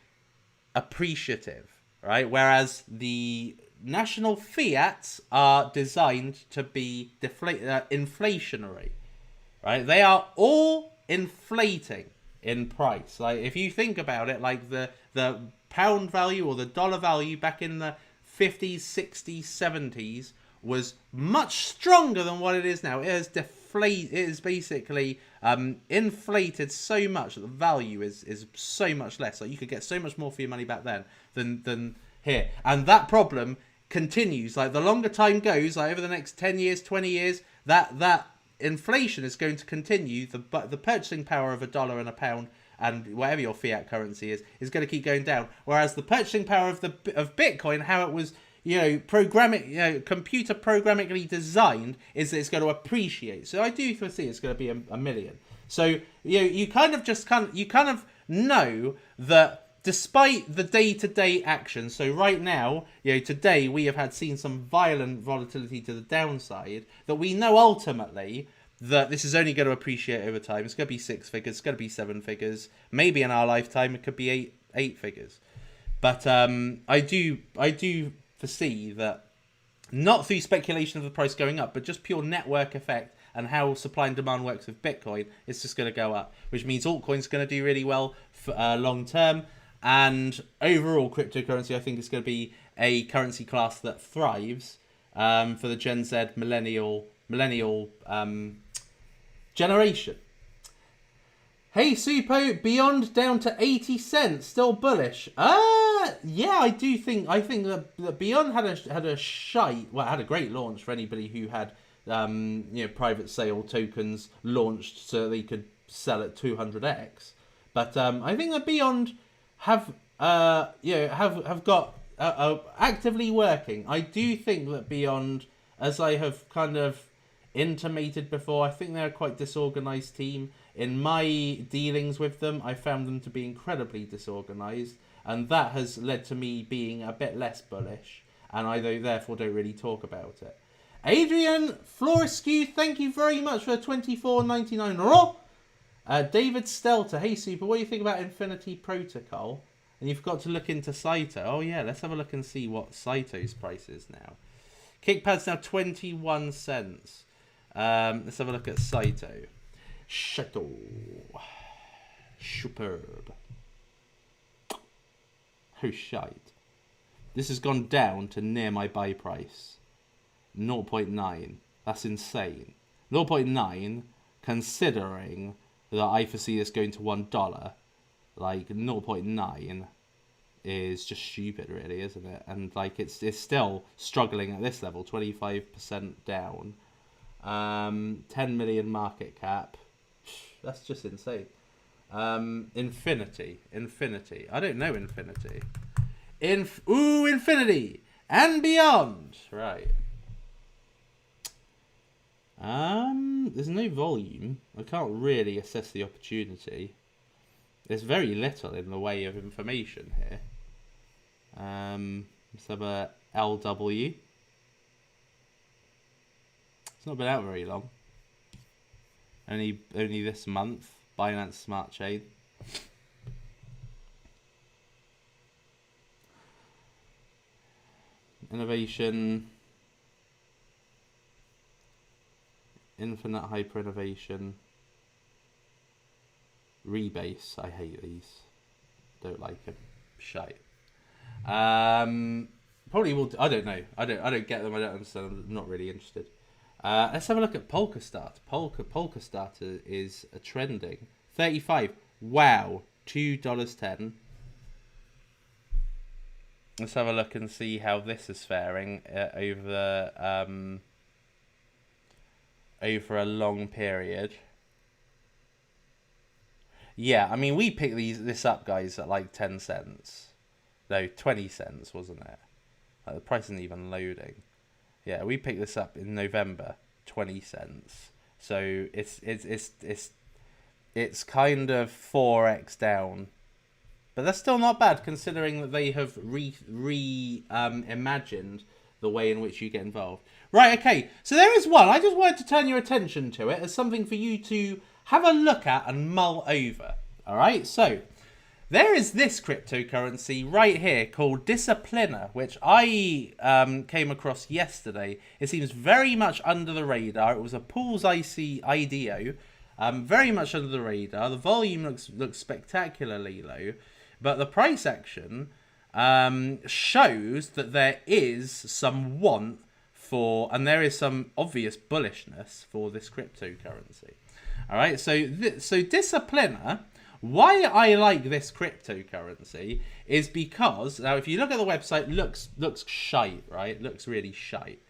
appreciative, right? Whereas the national fiats are designed to be inflationary, right? They are all inflating. in price. Like, if you think about it, like the pound value or the dollar value back in the 50s, 60s, 70s was much stronger than what it is now. It has deflated. It is basically inflated so much that the value is so much less. Like, you could get so much more for your money back then than here. And that problem continues. Like, the longer time goes, like over the next 10 years, 20 years, that inflation is going to continue. The purchasing power of a dollar and a pound and whatever your fiat currency is going to keep going down. Whereas the purchasing power of Bitcoin, how it was, computer programmically designed, is that it's going to appreciate. So I do foresee it's going to be a million. So you kind of know that despite the day-to-day action. So right now, today we have seen some violent volatility to the downside. That we know ultimately that this is only going to appreciate over time. It's going to be 6 figures. It's going to be 7 figures. Maybe in our lifetime it could be eight figures. But I do foresee that, not through speculation of the price going up, but just pure network effect and how supply and demand works with Bitcoin, it's just going to go up, which means altcoins are going to do really well for long term. And overall cryptocurrency, I think, is going to be a currency class that thrives for the Gen Z millennial generation. Hey Suppo, Beyond down to 80 cents, still bullish. Yeah, I think that Beyond had a great launch for anybody who had private sale tokens launched so they could sell at 200x. But I think that Beyond have got actively working. I do think that Beyond, as I have kind of intimated before, I think they're a quite disorganized team. In my dealings with them, I found them to be incredibly disorganized, and that has led to me being a bit less bullish, and I therefore don't really talk about it. Adrian Florescu, thank you very much for $24.99 raw. David Stelter, hey Super, what do you think about Infinity Protocol? And you've got to look into Saito. Oh yeah, let's have a look and see what Saito's price is now. Kickpad's now 21 cents. Let's have a look at Saito. Saito. Superb. Oh shite. This has gone down to near my buy price. 0.9. That's insane. 0.9, considering that I foresee this going to $1. Like, 0.9 is just stupid, really, isn't it? And like, it's still struggling at this level, 25% down. 10 million market cap. That's just insane. Infinity. I don't know Infinity. Infinity and Beyond. Right. There's no volume. I can't really assess the opportunity. There's very little in the way of information here. Let's have a LW. It's not been out very long. Only this month. Binance Smart Chain. Innovation. Infinite Hyper Innovation. Rebase. I hate these. Don't like them. Shite. Probably will. I don't know. I don't get them. I don't understand. I'm not really interested. Let's have a look at Polkadot. Polkadot is a trending 35. Wow, $2.10. Let's have a look and see how this is faring over a long period. Yeah, I mean, we picked this up, guys, at like 10 cents. No, 20 cents, wasn't it? Like, the price isn't even loading. Yeah, we picked this up in November, 20 cents. So it's kind of 4x down. But that's still not bad, considering that they have imagined the way in which you get involved. Right, okay. So there is one. I just wanted to turn your attention to it as something for you to have a look at and mull over. All right, so there is this cryptocurrency right here called Discipliner, which I came across yesterday. It seems very much under the radar. It was a Pools IC IDO. Very much under the radar. The volume looks spectacularly low, but the price action shows that there is some want for, and there is some obvious bullishness for this cryptocurrency. All right, so Discipliner, why I like this cryptocurrency is because, now if you look at the website, looks shite, right? Looks really shite.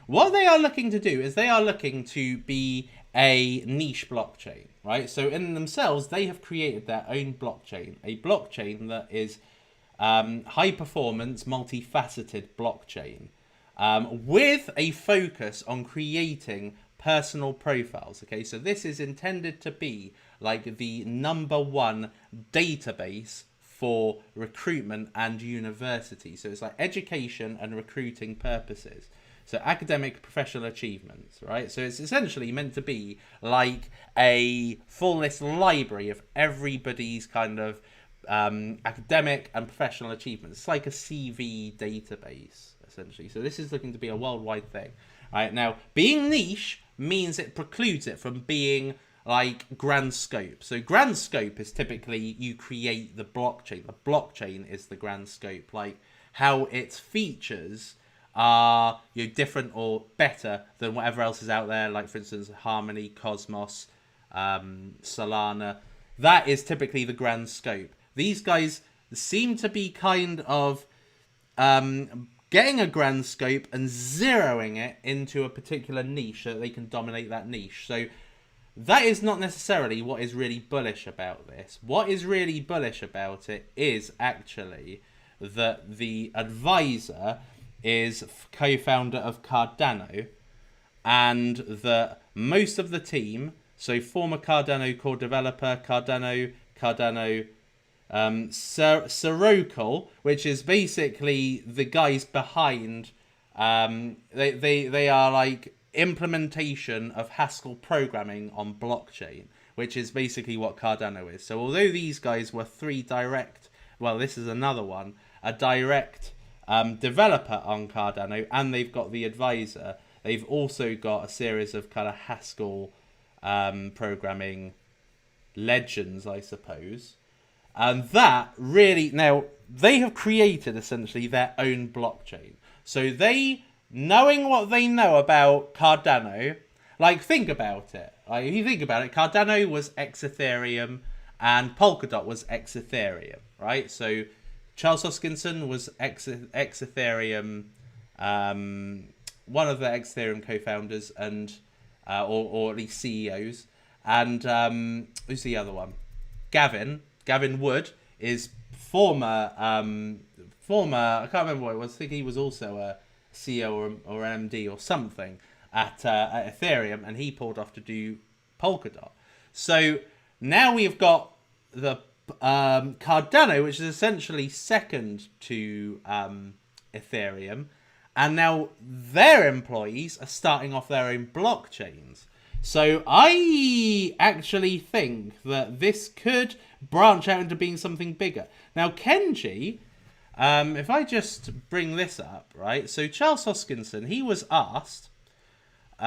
What they are looking to do is they are looking to be a niche blockchain, right? So in themselves, they have created their own blockchain, a blockchain that is high performance, multifaceted blockchain with a focus on creating personal profiles. Okay, so this is intended to be like the #1 database for recruitment and university. So it's like education and recruiting purposes. So academic professional achievements, right? So it's essentially meant to be like a full list library of everybody's kind of academic and professional achievements. It's like a CV database, essentially. So this is looking to be a worldwide thing. Right, now, being niche means it precludes it from being like grand scope. So grand scope is typically you create the blockchain. The blockchain is the grand scope, like how its features are different or better than whatever else is out there. Like for instance, Harmony, Cosmos, Solana. That is typically the grand scope. These guys seem to be kind of getting a grand scope and zeroing it into a particular niche so that they can dominate that niche. So that is not necessarily what is really bullish about this. What is really bullish about it is actually that the advisor is co-founder of Cardano, and that most of the team, so former Cardano core developer, Cardano, Sirocco, which is basically the guys behind, they are like implementation of Haskell programming on blockchain, which is basically what Cardano is. So although these guys were this is another one, a direct developer on Cardano, and they've got the advisor, they've also got a series of kind of Haskell programming legends, I suppose. And that really, now, they have created essentially their own blockchain. So they, knowing what they know about Cardano, like think about it. Like if you think about it, Cardano was ex-Ethereum and polkadot was ex-Ethereum, right? So Charles Hoskinson was ex-Ethereum, one of the ex-Ethereum co-founders, and or at least CEOs. And who's the other one? Gavin Wood is former, I can't remember what it was. I think he was also a CEO or MD or something at Ethereum, and he pulled off to do polkadot. So now we've got the Cardano, which is essentially second to Ethereum, and now their employees are starting off their own blockchains. So I actually think that this could branch out into being something bigger. Now, Kenji, if I just bring this up, right? So Charles Hoskinson, he was asked, who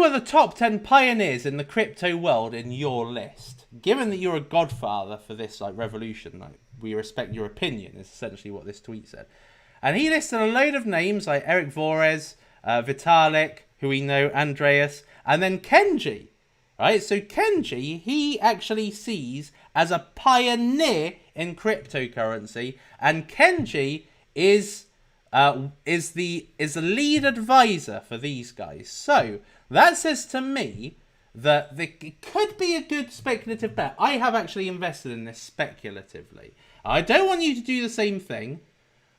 are the top 10 pioneers in the crypto world in your list? Given that you're a godfather for this revolution, we respect your opinion, is essentially what this tweet said. And he listed a load of names like Eric Vorez, Vitalik, who we know, Andreas, and then Kenji, right? So Kenji, he actually sees as a pioneer in cryptocurrency, and Kenji is the lead advisor for these guys. So that says to me that it could be a good speculative bet. I have actually invested in this speculatively. I don't want you to do the same thing.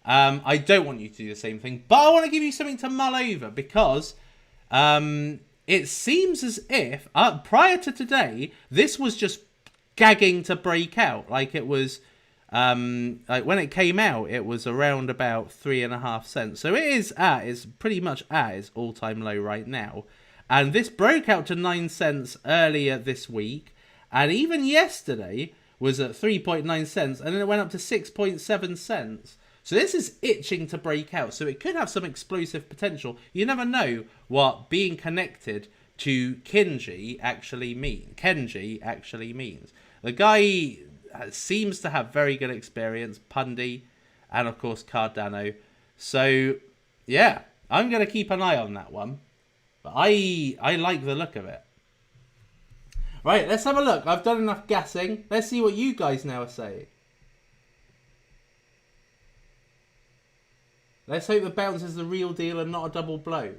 But I want to give you something to mull over, because it seems as if prior to today, this was just gagging to break out. Like it was, like when it came out, it was around about 3.5 cents. So it's pretty much at its all-time low right now. And this broke out to 9 cents earlier this week, and even yesterday was at 3.9 cents, and then it went up to 6.7 cents. So this is itching to break out. So it could have some explosive potential. You never know what being connected to Kenji actually means. The guy seems to have very good experience, Pundy, and of course Cardano. So yeah, I'm going to keep an eye on that one. But I like the look of it. Right, let's have a look. I've done enough guessing. Let's see what you guys now are saying. Let's hope the bounce is the real deal and not a double blow.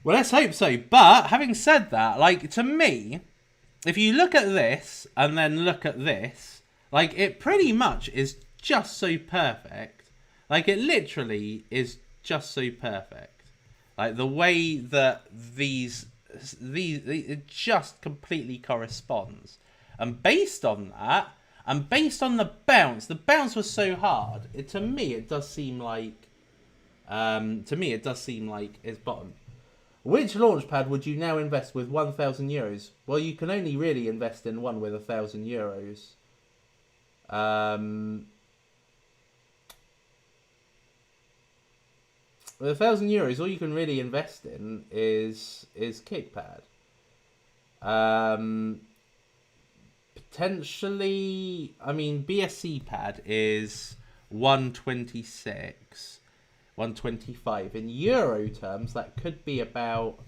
Well, let's hope so. But having said that, like, to me, if you look at this and then look at this, like, it pretty much is just so perfect. Like, it literally is just so perfect. Like, the way that these it just completely corresponds. And based on that, and based on the bounce was so hard. To me, it does seem like it's bottom. Which launchpad would you now invest with 1,000 euros? Well, you can only really invest in one with 1,000 euros. With 1,000 euros, all you can really invest in is Kickpad. Potentially, I mean, BSC pad is 126, 125. In euro terms, that could be about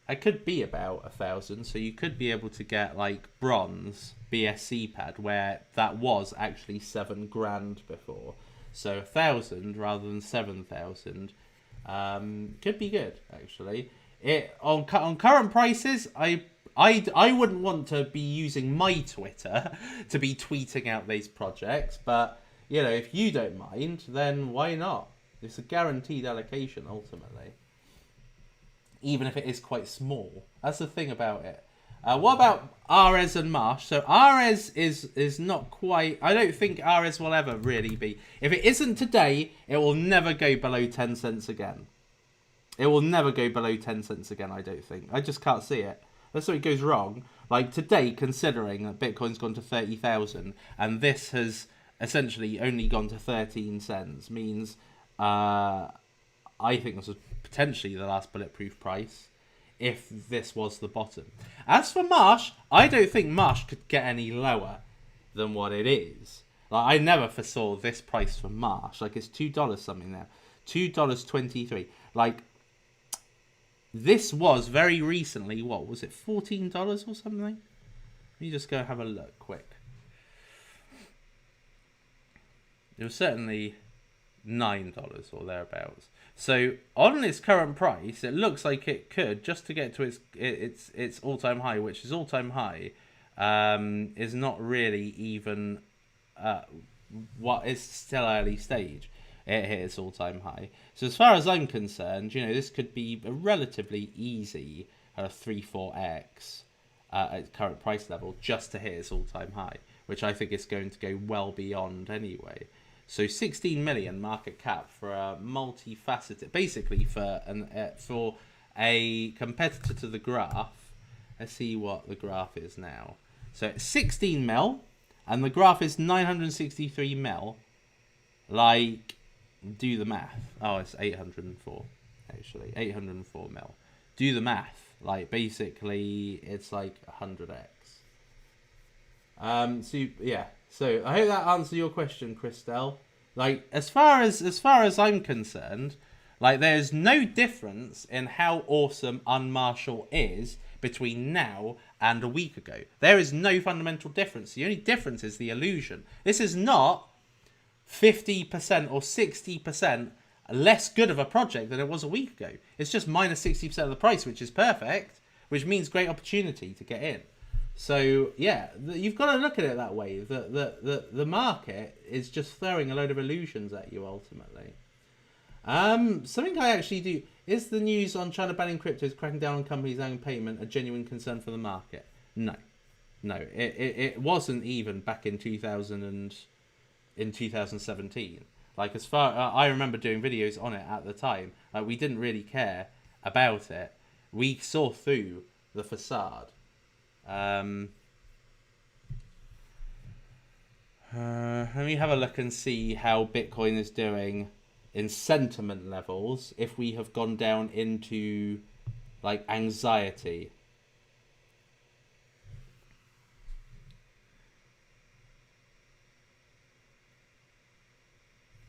1,000. So you could be able to get like bronze BSC pad, where that was actually 7 grand before. So 1,000 rather than 7,000 could be good actually. It on current prices, I wouldn't want to be using my Twitter to be tweeting out these projects, but you know, if you don't mind, then why not? It's a guaranteed allocation ultimately, even if it is quite small. That's the thing about it. What about Ares and Marsh? So Ares is not quite... I don't think Ares will ever really be... If it isn't today, it will never go below 10 cents again. It will never go below 10 cents again, I don't think. I just can't see it. That's where it goes wrong. Like today, considering that Bitcoin's gone to 30,000 and this has essentially only gone to 13 cents, means I think this was potentially the last bulletproof price if this was the bottom. As for Marsh, I don't think Marsh could get any lower than what it is. Like, I never foresaw this price for Marsh. Like, it's $2 something now. $2.23. Like, this was very recently, what was it, $14 or something? Let me just go have a look quick. It was certainly $9 or thereabouts. So on its current price, it looks like it could, just to get to its all-time high, which is all-time high, is not really even what is still early stage. It hit its all-time high. So as far as I'm concerned, you know, this could be a relatively easy 3-4x at current price level just to hit its all-time high, which I think is going to go well beyond anyway. So 16 million market cap for a multifaceted, basically for a competitor to the graph. Let's see what the graph is now. So it's 16 mil, and the graph is 963 mil. Like, do the math. Oh, it's 804 actually, 804 mil. Do the math. Like, basically, it's like 100x. So yeah. So I hope that answers your question, Christelle. Like, as far as I'm concerned, like, there's no difference in how awesome Unmarshall is between now and a week ago. There is no fundamental difference. The only difference is the illusion. This is not 50% or 60% less good of a project than it was a week ago. It's just minus 60% of the price, which is perfect, which means great opportunity to get in. So yeah, you've got to look at it that way. The market is just throwing a load of illusions at you ultimately. Something I actually do is the news on China banning cryptos, cracking down on companies owing payment, a genuine concern for the market. No, it wasn't even back in 2017. Like, as far I remember doing videos on it at the time, like, we didn't really care about it. We saw through the facade. Let me have a look and see how Bitcoin is doing in sentiment levels if we have gone down into like anxiety.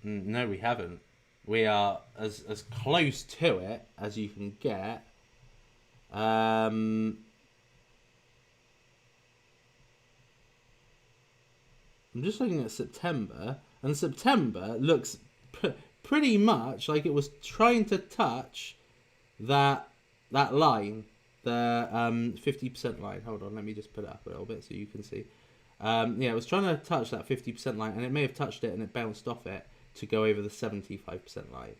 No, we haven't. We are as close to it as you can get. I'm just looking at September, and September looks pretty much like it was trying to touch that line, the 50% line. Hold on, let me just put it up a little bit so you can see. Yeah, it was trying to touch that 50% line, and it may have touched it, and it bounced off it to go over the 75% line.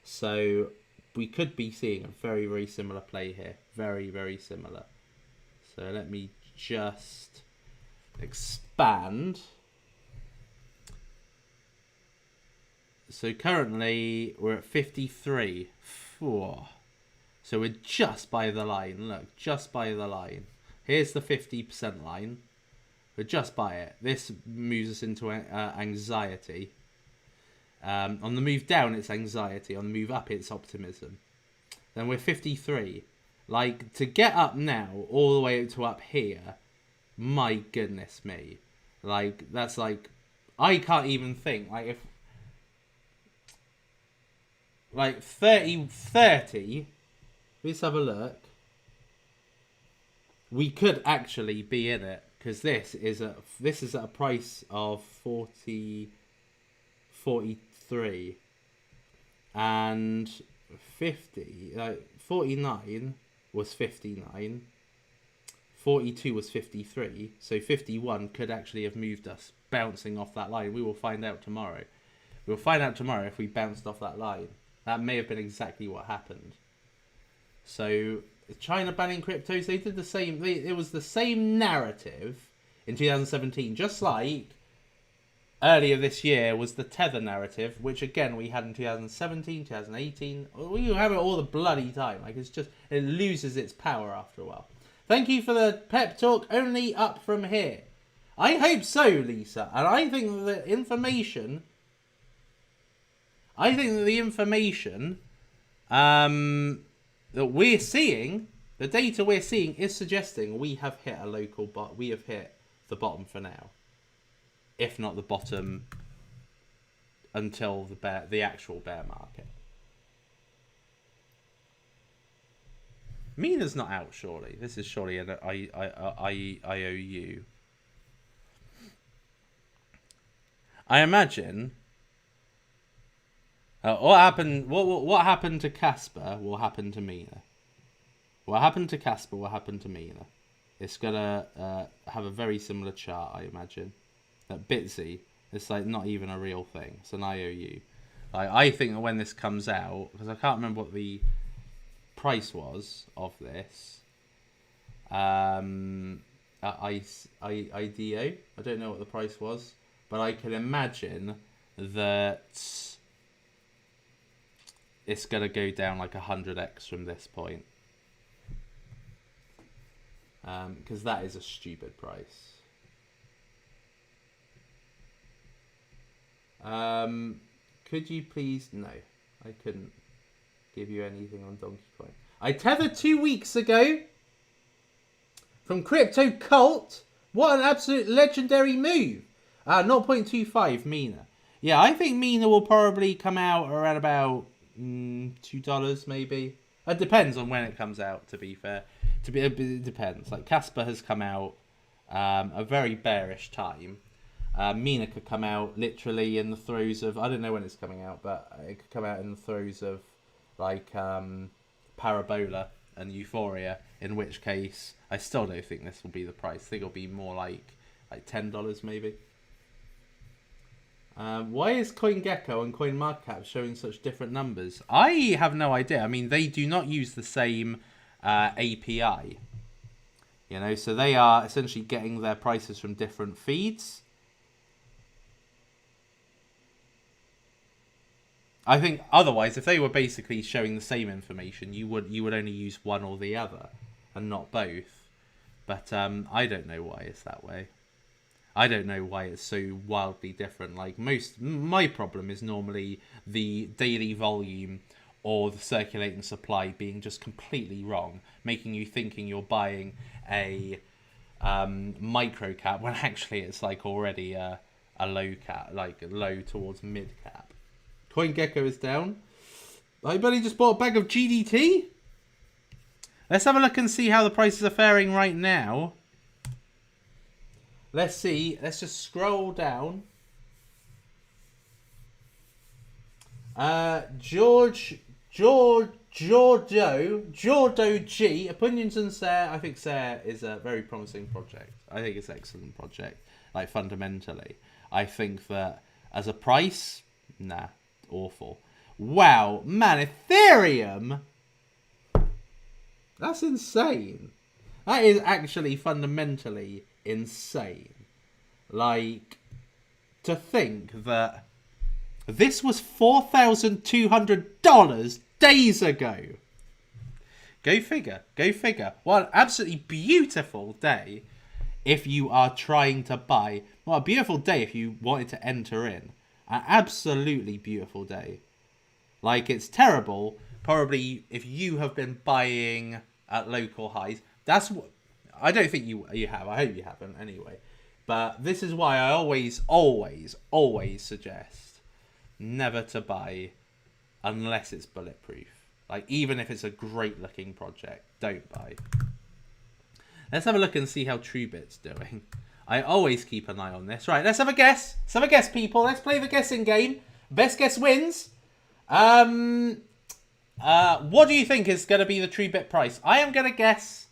So we could be seeing a very, very similar play here. Very, very similar. So let me just expand. So currently we're at 53. So we're just by the line. Look, just by the line. Here's the 50% line. We're just by it. This moves us into anxiety. On the move down, it's anxiety. On the move up, it's optimism. Then we're 53. Like, to get up now, all the way to up here, my goodness me. Like, that's like, I can't even think. Like, if, like, 30, let's have a look. We could actually be in it, because this is at a price of 43, and 50, like 49 was 59, 42 was 53, so 51 could actually have moved us bouncing off that line. We will find out tomorrow. We'll find out tomorrow if we bounced off that line. That may have been exactly what happened. So China banning cryptos, they did the same. It was the same narrative in 2017, just like earlier this year was the Tether narrative, which again we had in 2017, 2018. We have it all the bloody time. Like, it's just, it loses its power after a while. Thank you for the pep talk. Only up from here. I hope so, Lisa. And I think that the information that we're seeing, the data we're seeing, is suggesting we have hit a local bot. We have hit the bottom for now, if not the bottom until the actual bear market. Mina's not out, surely. This is surely an IOU. I imagine. What happened to Casper will happen to Mina. What happened to Casper will happen to Mina. It's gonna have a very similar chart, I imagine. That Bitsy, it's like not even a real thing. It's an IOU. I think that when this comes out, because I can't remember what the price was of this. IDO. I don't know what the price was, but I can imagine that it's gonna go down like 100x from this point. Because that is a stupid price. Could you please? No, I couldn't give you anything on Donkey Coin. I tethered 2 weeks ago from Crypto Cult. What an absolute legendary move. 0.25 Mina. Yeah, I think Mina will probably come out around about $2 maybe. It depends on when it comes out, to be fair. It depends. Like, Casper has come out a very bearish time. Mina could come out literally in the throes of, I don't know when it's coming out, but it could come out in the throes of like Parabola and Euphoria, in which case I still don't think this will be the price. I think it'll be more like $10 maybe. Why is CoinGecko and CoinMarketCap showing such different numbers? I have no idea. I mean, they do not use the same API, you know, so they are essentially getting their prices from different feeds. I think otherwise, if they were basically showing the same information, you would only use one or the other and not both. But I don't know why it's that way. I don't know why it's so wildly different. Like, my problem is normally the daily volume or the circulating supply being just completely wrong, making you thinking you're buying a micro cap when actually it's like already a low cap, like low towards mid cap. CoinGecko is down. I bet he just bought a bag of GDT. Let's have a look and see how the prices are faring right now. Let's see. Let's just scroll down. Jordo G. Opinions on SARE. I think SARE is a very promising project. I think it's an excellent project. Like, fundamentally. I think that as a price, nah, awful. Wow, man, Ethereum? That's insane. That is actually fundamentally insane. Like, to think that this was $4,200 days ago. Go figure. Go figure. What an absolutely beautiful day if you are trying to buy. What a beautiful day if you wanted to enter in. An absolutely beautiful day. Like, it's terrible. Probably if you have been buying at local highs. That's what I don't think you have. I hope you haven't anyway. But this is why I always suggest never to buy unless it's bulletproof. Like, even if it's a great looking project, don't buy. Let's have a look and see how TrueBit's doing. I always keep an eye on this. Right, let's have a guess. Let's have a guess, people. Let's play the guessing game. Best guess wins. What do you think is going to be the TrueBit price? I am going to guess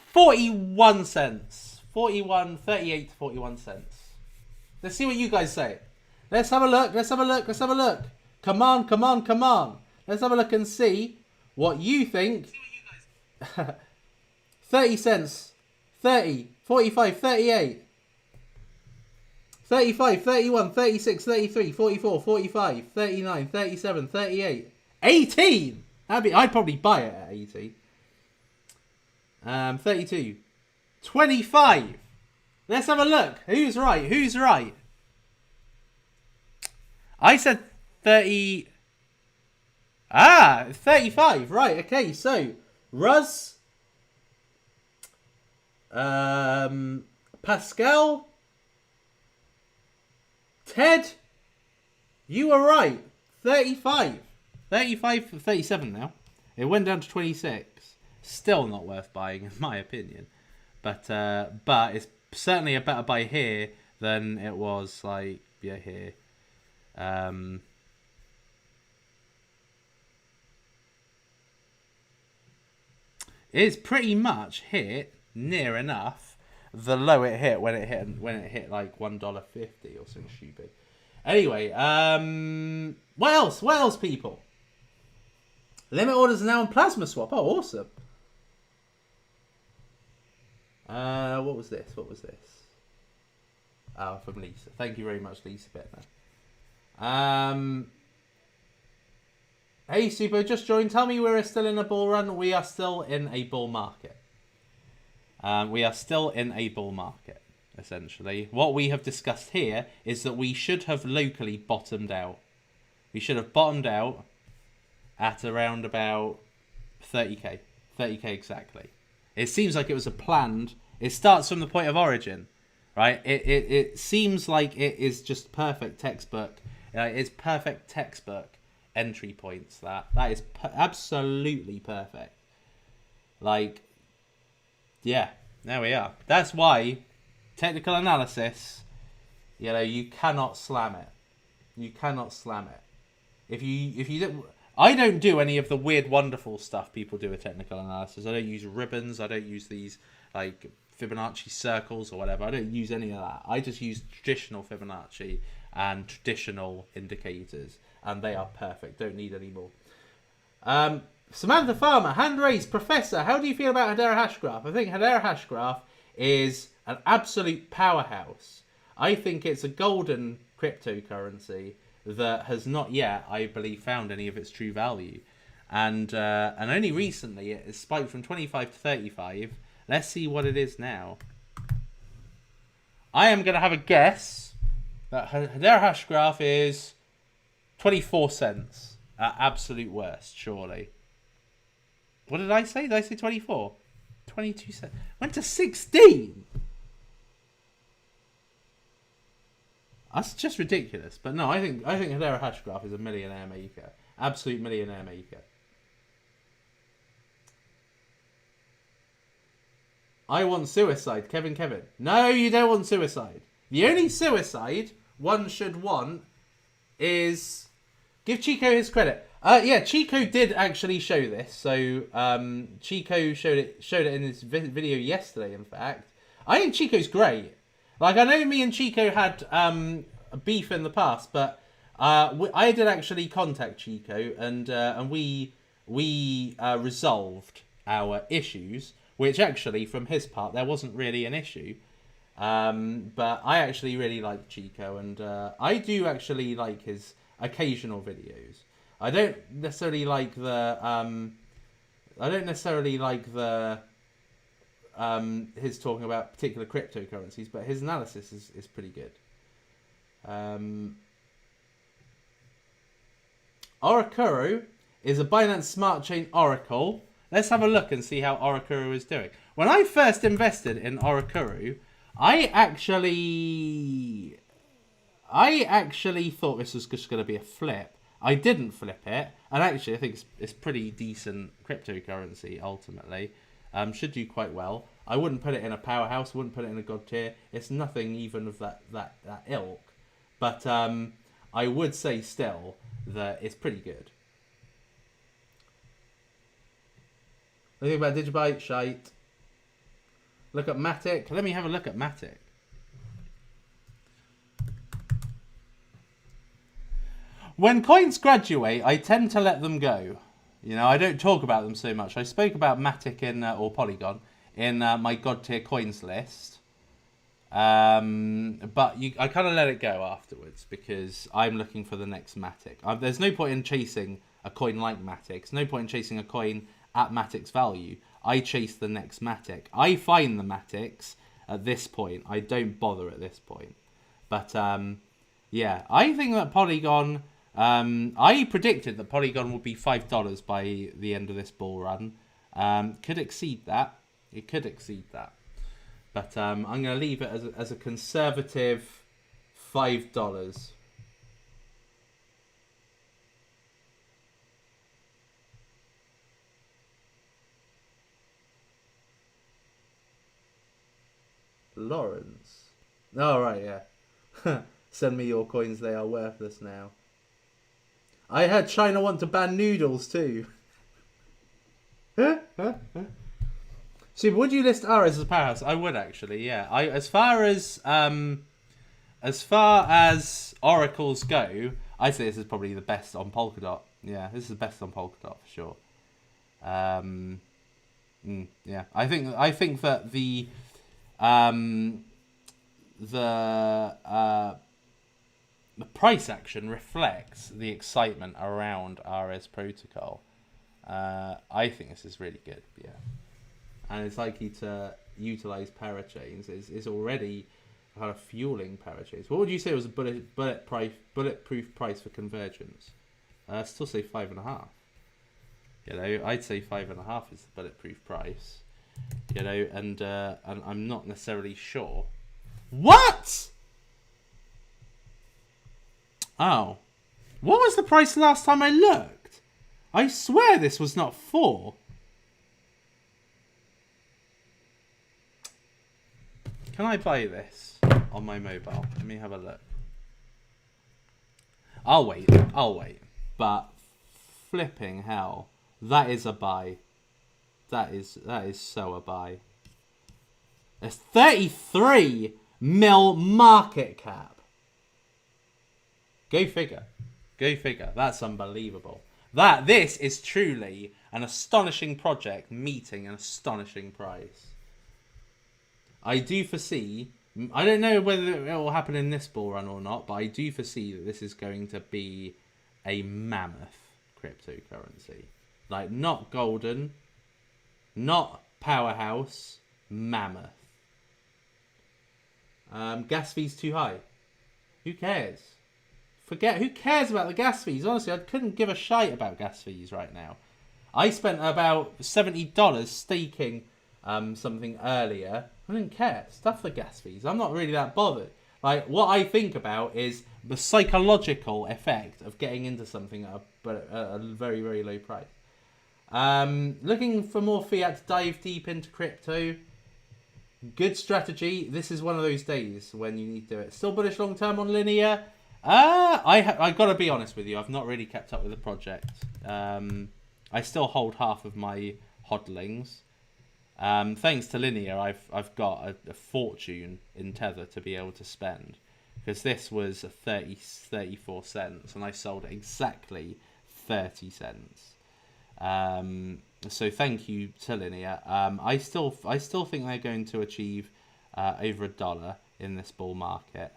41 cents. 38 to 41 cents. Let's see what you guys say. Let's have a look. Let's have a look. Let's have a look. Come on, come on, come on. Let's have a look and see what you think. 30 cents. 30. 45. 38. 35. 31. 36. 33. 44. 45. 39. 37. 38. 18. I'd probably buy it at 18. 32. 25. Let's have a look. Who's right? Who's right? I said 30. 35. Right. Okay. So, Ruz, Pascal, Ted, you were right. 35. 35 for 37 now. It went down to 26. Still not worth buying, in my opinion. But it's certainly a better buy here than it was, like, yeah, here. It's pretty much hit near enough the low it hit when it hit like $1.50 or something stupid. Anyway, what else? What else, people? Limit orders are now on Plasma Swap. Oh, awesome. What was this? What was this? Oh, from Lisa. Thank you very much, Lisa Bittner. Hey, Suppo, just joined. Tell me we're still in a bull run. We are still in a bull market. We are still in a bull market, essentially. What we have discussed here is that we should have locally bottomed out. We should have bottomed out at around about 30k. 30k exactly. It seems like it was a planned... It starts from the point of origin, right? It seems like it is just perfect textbook. It's perfect textbook entry points. That is absolutely perfect. Like, yeah, there we are. That's why technical analysis, you cannot slam it. You cannot slam it. If you don't... I don't do any of the weird, wonderful stuff people do with technical analysis. I don't use ribbons. I don't use these, like, Fibonacci circles or whatever. I don't use any of that. I just use traditional Fibonacci and traditional indicators. And they are perfect. Don't need any more. Samantha Farmer, hand raised. Professor, how do you feel about Hedera Hashgraph? I think Hedera Hashgraph is an absolute powerhouse. I think it's a golden cryptocurrency that has not yet, I believe, found any of its true value. And only recently it has spiked from 25 to 35. Let's see what it is now. I am going to have a guess that Hedera Hashgraph is 24 cents. Absolute worst, surely. What did I say? Did I say 24? 22 cents. Went to 16. That's just ridiculous. But no, I think Hedera Hashgraph is a millionaire maker. Absolute millionaire maker. I want suicide, Kevin. No, you don't want suicide. The only suicide one should want is give Chico his credit. Yeah, Chico did actually show this. So Chico showed it in his video yesterday. In fact, I think Chico's great. Like, I know me and Chico had a beef in the past, but I did actually contact Chico, and we resolved our issues. Which actually, from his part, there wasn't really an issue. But I actually really like Chico, and I do actually like his occasional videos. I don't necessarily like his talking about particular cryptocurrencies, but his analysis is pretty good. Orikuru is a Binance Smart Chain Oracle. Let's have a look and see how Orikuru is doing. When I first invested in Orikuru, I actually thought this was just going to be a flip. I didn't flip it, and actually I think it's pretty decent cryptocurrency ultimately. Should do quite well. I wouldn't put it in a powerhouse, wouldn't put it in a god tier. It's nothing even of that ilk. But I would say still that it's pretty good. Think about Digibyte, shite. Look at Matic. Let me have a look at Matic. When coins graduate, I tend to let them go. You know, I don't talk about them so much. I spoke about Matic or Polygon in my god tier coins list. But I kind of let it go afterwards because I'm looking for the next Matic. There's no point in chasing a coin like Matic. There's no point in chasing a coin at Matic's value. I chase the next Matic. I find the Matics at this point. I don't bother at this point. But yeah, I think that Polygon. I predicted that Polygon would be $5 by the end of this bull run. Could exceed that. It could exceed that. But I'm going to leave it as a conservative $5. Lawrence. Oh, right, yeah. Send me your coins, they are worthless now. I heard China want to ban noodles too. So would you list Ares as a powerhouse? I would actually, yeah. As far as oracles go, I'd say this is probably the best on Polkadot. Yeah, this is the best on Polkadot for sure. Yeah, I think that the price action reflects the excitement around Ares protocol. I think this is really good, yeah. And it's likely to utilize parachains. It's already kind of fueling parachains. What would you say was a bulletproof price for convergence? Still say 5.5. You know, I'd say 5.5 is the bulletproof price. You know, and I'm not necessarily sure. What? Oh. What was the price last time I looked? I swear this was not 4. Can I buy this on my mobile? Let me have a look. I'll wait. But flipping hell. That is a buy. That is so a buy. There's 33 mil market cap. Go figure. That's unbelievable. This is truly an astonishing project meeting an astonishing price. I do foresee, I don't know whether it will happen in this bull run or not, but I do foresee that this is going to be a mammoth cryptocurrency. Like, not golden, not powerhouse, mammoth. Gas fee's too high. Who cares? forget. Who cares about the gas fees? Honestly, I couldn't give a shite about gas fees right now. I spent about $70 staking something earlier. I didn't care. Stuff the gas fees. I'm not really that bothered. Like, what I think about is the psychological effect of getting into something at a very, very low price. Looking for more fiat to dive deep into crypto. Good strategy. This is one of those days when you need to do it. Still bullish long term on linear. I got to be honest with you. I've not really kept up with the project. I still hold half of my hodlings. Thanks to linear, I've got a fortune in Tether to be able to spend, because this was 34 cents and I sold it exactly 30 cents. So thank you to linear. I still think they're going to achieve over $1 in this bull market.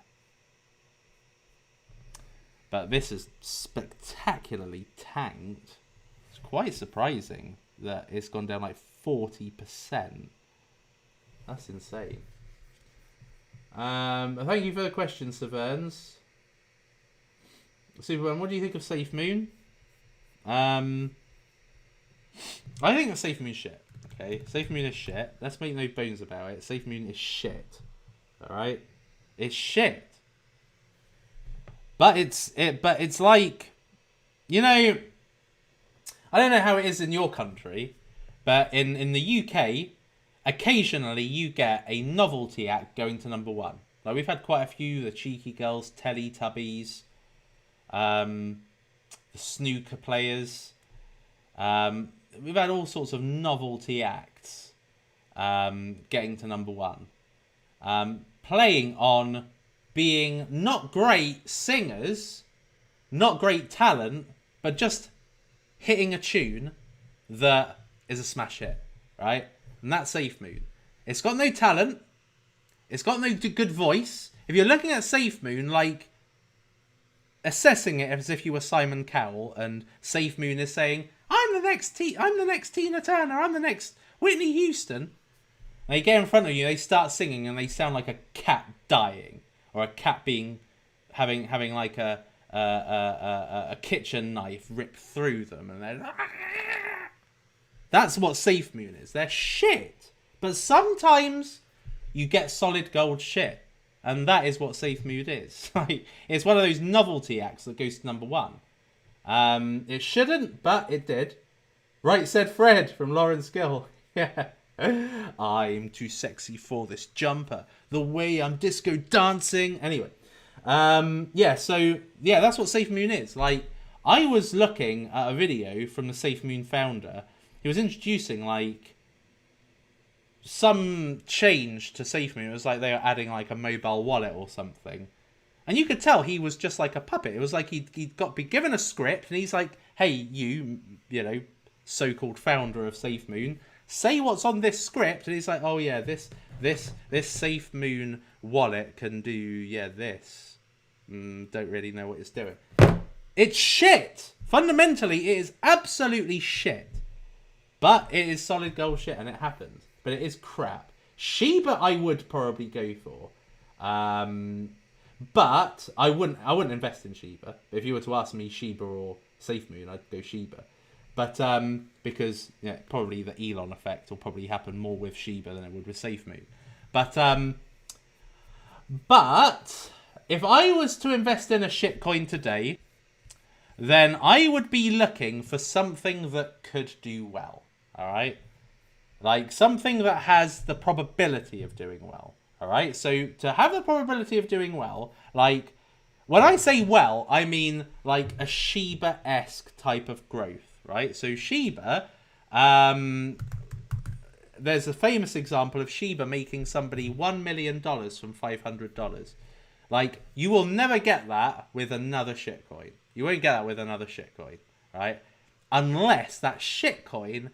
But this is spectacularly tanked. It's quite surprising that it's gone down like 40%. That's insane. Thank you for the question, Severns. Superman, what do you think of Safe Moon? I think that Safe Moon's shit. Okay, Safe Moon is shit. Let's make no bones about it. Safe Moon is shit. All right, it's shit. But it's like, you know, I don't know how it is in your country, but in the UK, occasionally you get a novelty act going to number one. Like, we've had quite a few, the Cheeky Girls, Teletubbies, the snooker players. We've had all sorts of novelty acts getting to number one. Playing on being not great singers, not great talent, but just hitting a tune that is a smash hit, right? And that's Safe Moon. It's got no talent. It's got no good voice. If you're looking at Safe Moon, like, assessing it as if you were Simon Cowell, and Safe Moon is saying, I'm the next Tina Turner, I'm the next Whitney Houston. And they get in front of you, they start singing, and they sound like a cat dying, or a cat having like a kitchen knife ripped through them, and they're... That's what Safe Moon is. They're shit. But sometimes you get solid gold shit. And that is what Safe Moon is. It's one of those novelty acts that goes to number one. It shouldn't, but it did. Right, said Fred from Lauren's Gill. Yeah. I'm too sexy for this jumper. The way I'm disco dancing. Anyway. So that's what Safe Moon is. Like, I was looking at a video from the Safe Moon founder. He was introducing, like, some change to Safe Moon. It was like they were adding, like, a mobile wallet or something. And you could tell he was just like a puppet. It was like he'd be given a script, and he's like, hey, you know, so-called founder of Safe Moon, say what's on this script. And he's like, oh, yeah, this Safe Moon wallet can do, this. Don't really know what it's doing. It's shit. Fundamentally, it is absolutely shit. But it is solid gold shit, and it happens. But it is crap. Shiba, I would probably go for. But I wouldn't invest in Shiba. If you were to ask me Shiba or Safe Moon, I'd go Shiba. But because probably the Elon effect will probably happen more with Shiba than it would with Safe Moon. But if I was to invest in a shitcoin today, then I would be looking for something that could do well. All right? Like, something that has the probability of doing well. All right? So to have the probability of doing well, like, when I say well, I mean like a Shiba-esque type of growth, right? So Shiba, there's a famous example of Shiba making somebody $1 million from $500. Like, you will never get that with another shitcoin. You won't get that with another shitcoin, right? Unless that shitcoin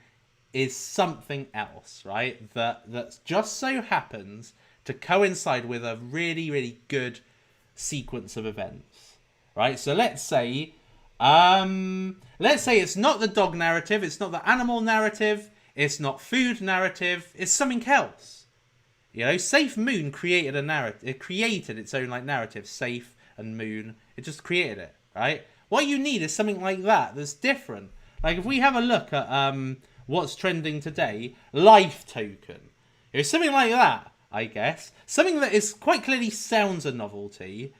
is something else, right? That just so happens to coincide with a really, really good sequence of events, right? So let's say it's not the dog narrative, it's not the animal narrative, it's not food narrative, it's something else. You know, Safe Moon created a narrative. It created its own like narrative, safe and moon. It just created it, right? What you need is something like that that's different. Like if we have a look at what's trending today, Life Token. It's something like that, I guess. Something that is quite clearly sounds a novelty,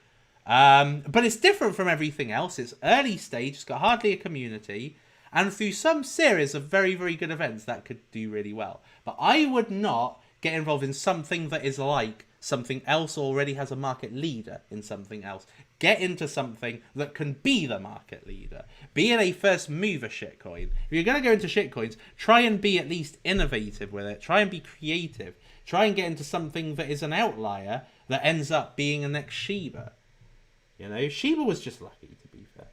but it's different from everything else. It's early stage, it's got hardly a community, and through some series of very, very good events that could do really well. But I would not get involved in something that is like something else already has a market leader in something else. Get into something that can be the market leader. Be in a first mover shitcoin. If you're going to go into shitcoins, try and be at least innovative with it. Try and be creative. Try and get into something that is an outlier that ends up being a next Shiba. You know, Shiba was just lucky, to be fair.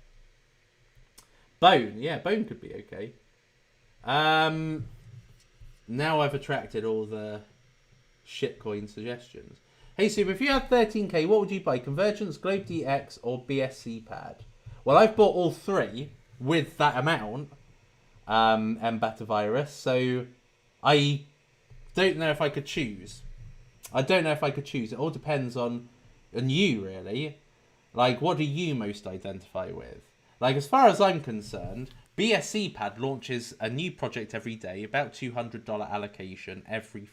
Bone, yeah, Bone could be okay. Now I've attracted all the shitcoin suggestions. Hey Super, if you had 13k, what would you buy? Convergence, Globe DX, or BSC pad? Well, I've bought all three with that amount, and Batavirus, so I don't know if I could choose. It all depends on you, really. Like, what do you most identify with? Like, as far as I'm concerned, BSC pad launches a new project every day, about $200 allocation every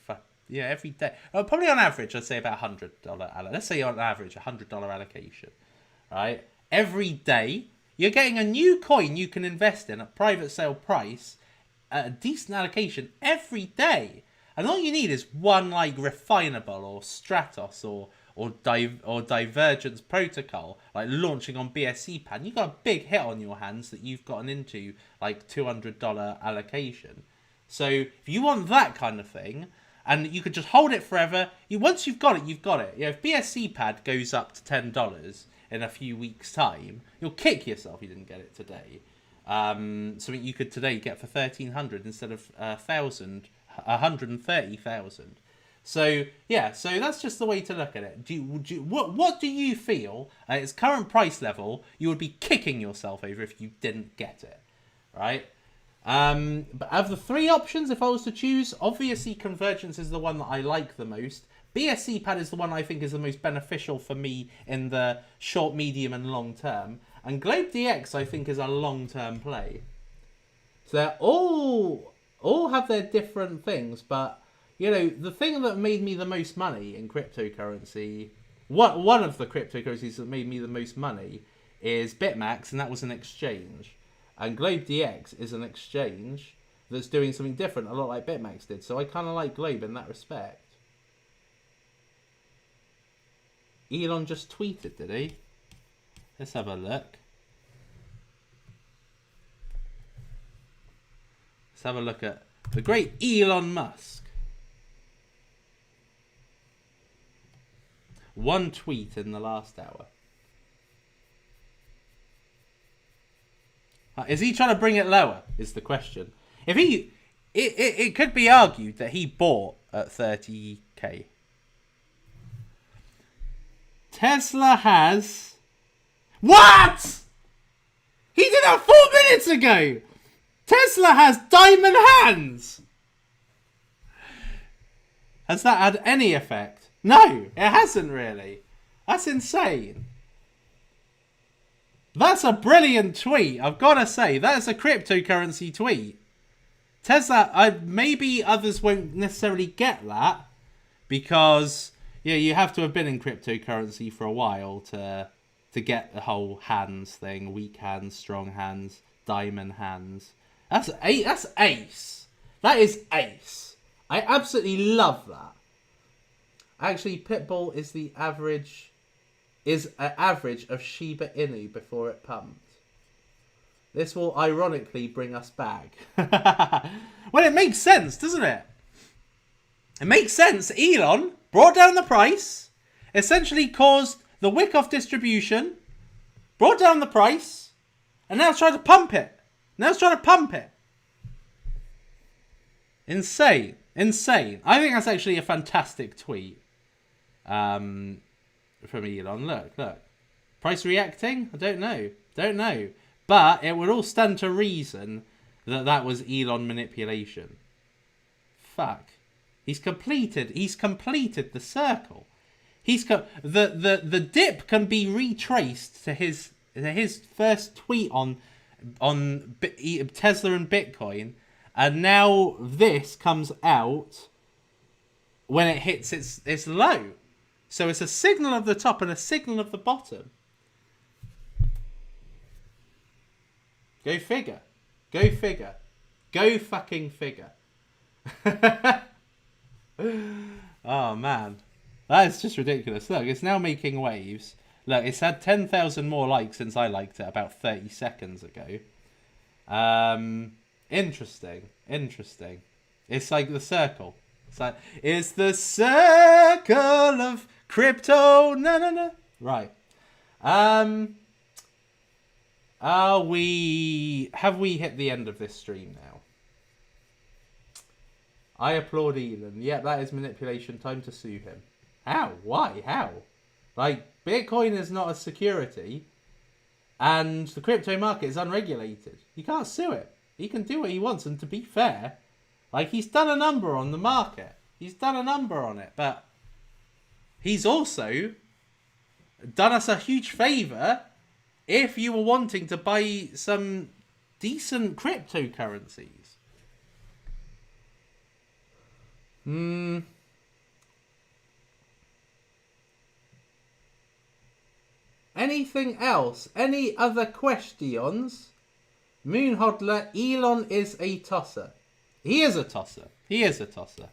day. Probably on average, I'd say about $100 allocation. Let's say on average, $100 allocation, right? Every day, you're getting a new coin you can invest in at private sale price at a decent allocation every day. And all you need is one, like, Refinable or Stratos or Divergence Protocol, like, launching on BSC pad. You've got a big hit on your hands that you've gotten into, like, $200 allocation. So, if you want that kind of thing, and you could just hold it forever, once you've got it, you've got it. Yeah, if BSC pad goes up to $10 in a few weeks' time, you'll kick yourself you didn't get it today. Something you could today get for 1,300 instead of 130,000. So yeah, so that's just the way to look at it. What do you feel at its current price level you would be kicking yourself over if you didn't get it, right? But of the three options, if I was to choose, obviously Convergence is the one that I like the most. BSC pad is the one I think is the most beneficial for me in the short, medium, and long term. And Globe DX I think is a long-term play. So they're all have their different things, but you know, the thing that made me the most money in cryptocurrency, one of the cryptocurrencies that made me the most money is Bitmax, and that was an exchange. And Globe DX is an exchange that's doing something different, a lot like Bitmax did. So I kind of like Globe in that respect. Elon just tweeted, did he? Let's have a look. Let's have a look at the great Elon Musk. One tweet in the last hour. Is he trying to bring it lower? Is the question. If it could be argued that he bought at 30k. Tesla has... What? He did that 4 minutes ago. Tesla has diamond hands. Has that had any effect? No, it hasn't really. That's insane. That's a brilliant tweet. I've got to say, that's a cryptocurrency tweet. Tesla, maybe others won't necessarily get that because you have to have been in cryptocurrency for a while to get the whole hands thing, weak hands, strong hands, diamond hands. That's ace. That is ace. I absolutely love that. Actually, Pitbull is the average of Shiba Inu before it pumped. This will ironically bring us back. Well, it makes sense, doesn't it? It makes sense. Elon brought down the price, essentially caused the wick-off distribution, brought down the price, and now it's trying to pump it. Insane. I think that's actually a fantastic tweet. From Elon. Look. Price reacting? I don't know. But it would all stand to reason that was Elon manipulation. Fuck. He's completed the circle. The dip can be retraced to his first tweet on Tesla and Bitcoin, and now this comes out when it hits its low. So it's a signal of the top and a signal of the bottom. Go figure. Go figure. Go fucking figure. Oh, man. That is just ridiculous. Look, it's now making waves. Look, it's had 10,000 more likes since I liked it about 30 seconds ago. Interesting. Interesting. It's like the circle. It's the circle of crypto. No. Right. Have we hit the end of this stream now? I applaud Elon. Yeah, that is manipulation. Time to sue him. How? Why? How? Like, Bitcoin is not a security, and the crypto market is unregulated. You can't sue it. He can do what he wants, and to be fair, like, he's done a number on the market. He's done a number on it, but he's also done us a huge favour if you were wanting to buy some decent cryptocurrencies. Anything else? Any other questions? Moonhodler, Elon is a tosser. He is a tosser. He is a tosser.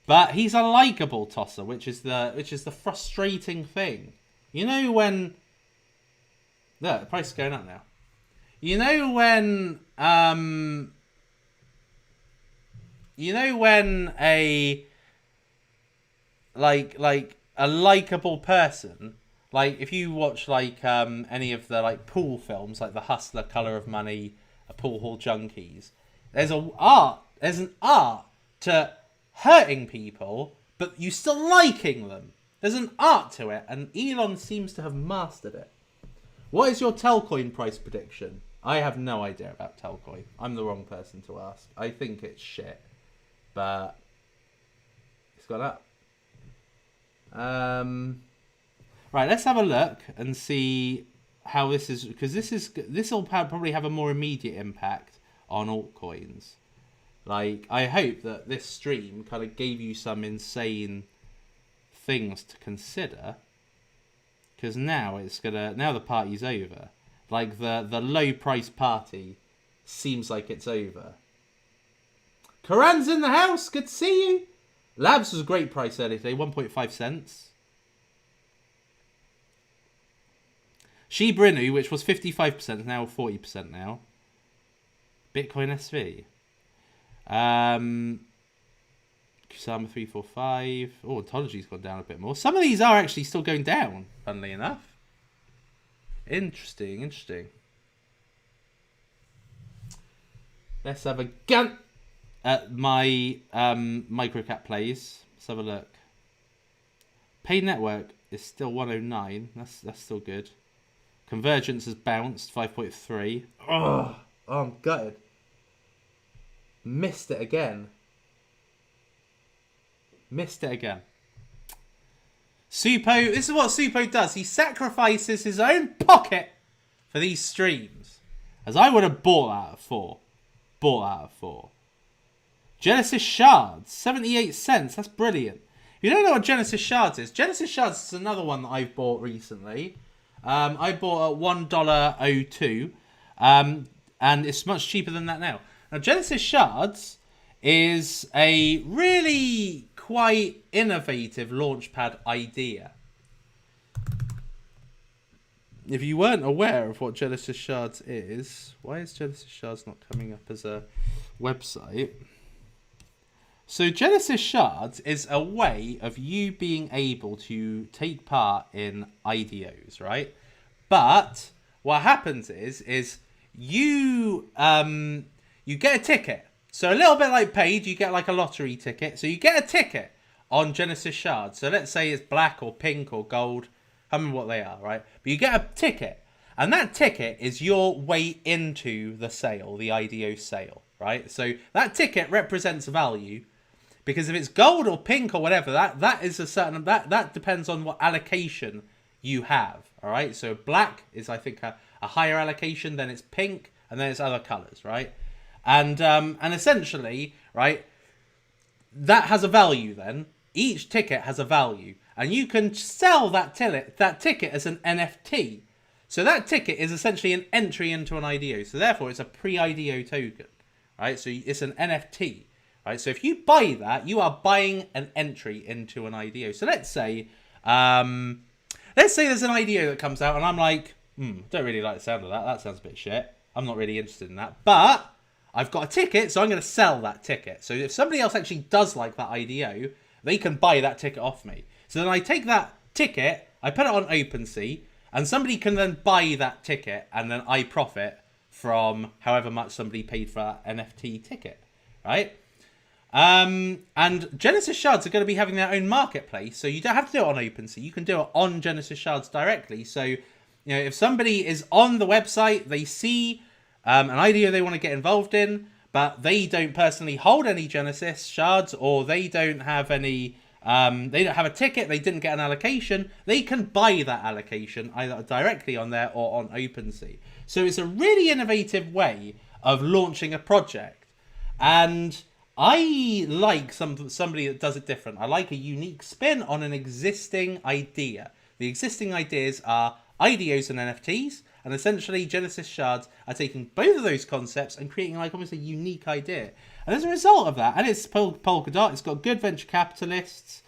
But he's a likable tosser, which is the frustrating thing. You know when... Look, the price is going up now. You know when a a likable person, like if you watch like any of the like pool films, like The Hustler, Colour of Money, Pool Hall Junkies, there's an art to hurting people, but you still liking them. There's an art to it, and Elon seems to have mastered it. What is your Telcoin price prediction? I have no idea about Telcoin. I'm the wrong person to ask. I think it's shit, but it's gone up. Right, let's have a look and see how this is, because this will probably have a more immediate impact on altcoins. Like, I hope that this stream kind of gave you some insane things to consider, because now the party's over. Like the low price party seems like it's over. Karan's in the house. Good to see you. Labs was a great price earlier today, 1.5 cents. Shiba Inu, which was 55%, now 40% now. Bitcoin SV. Kusama 345. Oh, Ontology's gone down a bit more. Some of these are actually still going down, funnily enough. Interesting. Let's have a gun at my microcap plays. Let's have a look. Paid network is still 109. That's still good. Convergence has bounced 5.3. Oh, I'm gutted. Missed it again. Suppo, this is what Suppo does. He sacrifices his own pocket for these streams. As I would have bought out of 4. Genesis Shards, 78 cents. That's brilliant. If you don't know what Genesis Shards is, Genesis Shards is another one that I've bought recently. I bought at $1.02. And it's much cheaper than that now. Now, Genesis Shards is a really quite innovative launchpad idea. If you weren't aware of what Genesis Shards is, why is Genesis Shards not coming up as a website? So Genesis Shards is a way of you being able to take part in IDOs, right? But what happens is you get a ticket. So a little bit like Paid, you get like a lottery ticket. So you get a ticket on Genesis Shards. So let's say it's black or pink or gold. I don't remember what they are, right? But you get a ticket. And that ticket is your way into the sale, the IDO sale, right? So that ticket represents value Because if it's gold or pink or whatever, that is a certain that depends on what allocation you have. All right. So black is, I think, a higher allocation. Then it's pink, and then it's other colors, right? And essentially, right, that has a value. Then each ticket has a value, and you can sell that ticket as an NFT. So that ticket is essentially an entry into an IDO. So therefore, it's a pre-IDO token, right? So it's an NFT. Right, so if you buy that, you are buying an entry into an IDO. So let's say there's an IDO that comes out, and I'm like, don't really like the sound of that. That sounds a bit shit. I'm not really interested in that. But I've got a ticket, so I'm going to sell that ticket. So if somebody else actually does like that IDO, they can buy that ticket off me. So then I take that ticket, I put it on OpenSea, and somebody can then buy that ticket, and then I profit from however much somebody paid for that NFT ticket, right? And Genesis Shards are going to be having their own marketplace, so you don't have to do it on OpenSea. You can do it on Genesis Shards directly. So, you know, if somebody is on the website, they see an idea they want to get involved in, but they don't personally hold any Genesis Shards, or they don't have any, they don't have a ticket, they didn't get an allocation, they can buy that allocation either directly on there or on OpenSea. So it's a really innovative way of launching a project. And I like somebody that does it different. I like a unique spin on an existing idea. The existing ideas are IDOs and NFTs, and essentially Genesis Shards are taking both of those concepts and creating like almost a unique idea. And as a result of that, and it's polkadot, it's got good venture capitalists.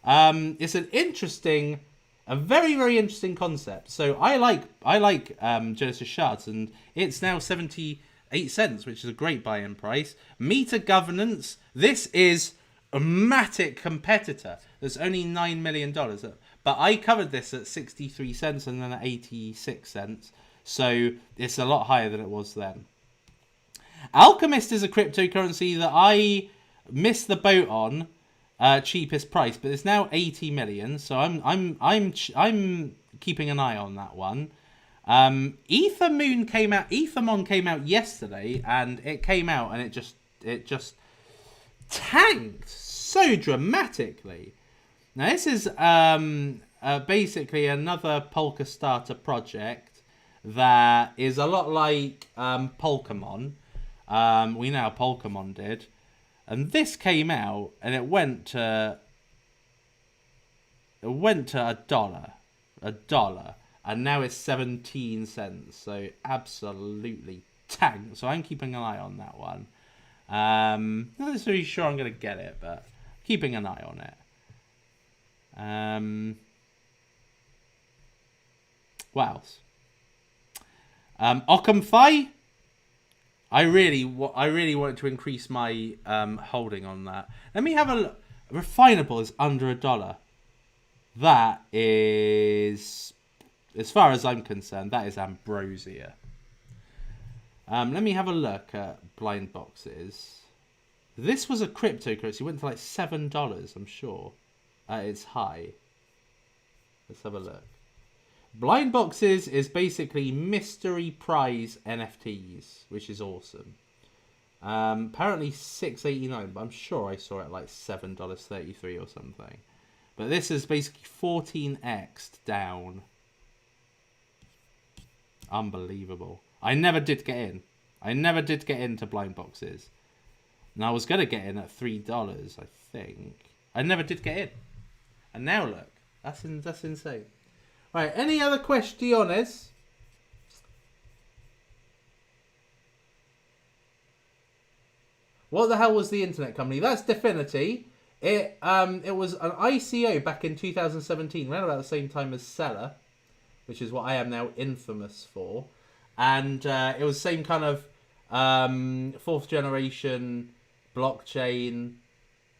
It's a very, very interesting concept. So I like Genesis Shards, and it's now 78 cents, which is a great buy-in price. Meter governance. This is a matic competitor. There's only $9 million. But I covered this at 63 cents and then at 86 cents. So it's a lot higher than it was then. Alchemist is a cryptocurrency that I missed the boat on, cheapest price, but it's now 80 million. So I'm keeping an eye on that one. Ethermon came out yesterday, and it came out and it just tanked so dramatically. Now this is basically another Polka starter project that is a lot like Polkadot. We know how Polkadot did, and this came out and it went to a dollar. And now it's 17 cents. So absolutely tanked. So I'm keeping an eye on that one. Not necessarily sure I'm going to get it, but keeping an eye on it. What else? Occamfi. I really want to increase my holding on that. Let me have a look. Refinable is under $1. That is, as far as I'm concerned, that is ambrosia. Let me have a look at blind boxes. This was a cryptocurrency. It went to like $7, I'm sure. It's high. Let's have a look. Blind boxes is basically mystery prize NFTs, which is awesome. Apparently $6.89, but I'm sure I saw it like $7.33 or something. But this is basically 14x'd down. Unbelievable. I never did get in. I never did get into blind boxes. And I was going to get in at $3, I think. I never did get in. And now look. That's insane. Right, any other questions? What the hell was the internet company? That's Definity. It was an ICO back in 2017, around about the same time as Seller, which is what I am now infamous for. And it was the same kind of fourth generation blockchain.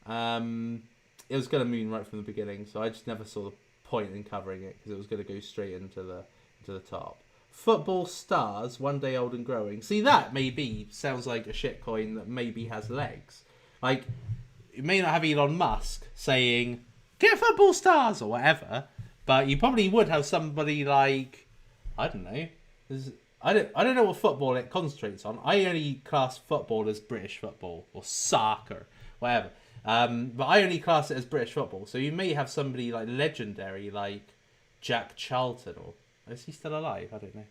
It was going to moon right from the beginning, so I just never saw the point in covering it because it was going to go straight into the top. Football stars, one day old and growing. See, that maybe sounds like a shitcoin that maybe has legs. Like, you may not have Elon Musk saying, get football stars or whatever, but you probably would have somebody like, I don't know. I don't know what football it concentrates on. I only class football as British football or soccer, whatever. But I only class it as British football. So you may have somebody like legendary, like Jack Charlton, or is he still alive? I don't know.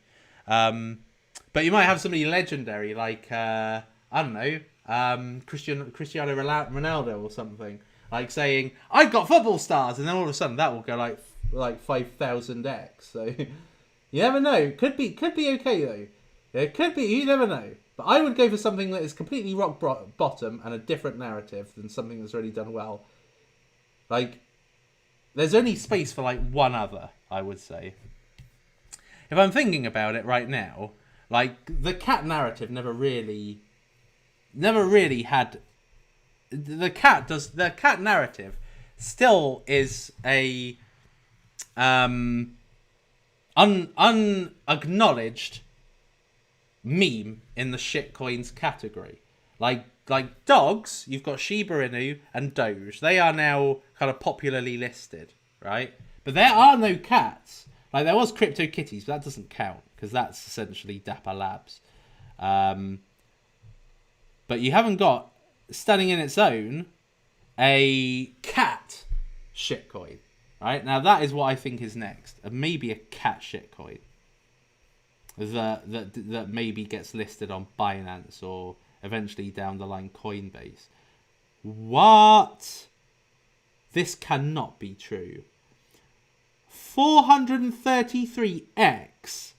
But you might have somebody legendary like I don't know, Cristiano Ronaldo or something, like saying I've got football stars, and then all of a sudden that will go like 5,000x. So you never know. Could be okay though. It could be. You never know. But I would go for something that is completely rock bottom and a different narrative than something that's already done well. Like, there's only space for like one other, I would say. If I'm thinking about it right now, like the cat narrative never really had. The cat narrative still is a unacknowledged meme in the shitcoins category. Like dogs, you've got Shiba Inu and Doge. They are now kind of popularly listed, right? But there are no cats. Like there was Crypto Kitties, but that doesn't count because that's essentially Dapper Labs. But you haven't got, standing in its own, a cat shitcoin, right? Now that is what I think is next. Maybe a cat shitcoin. That maybe gets listed on Binance or eventually down the line Coinbase. What? This cannot be true. 433x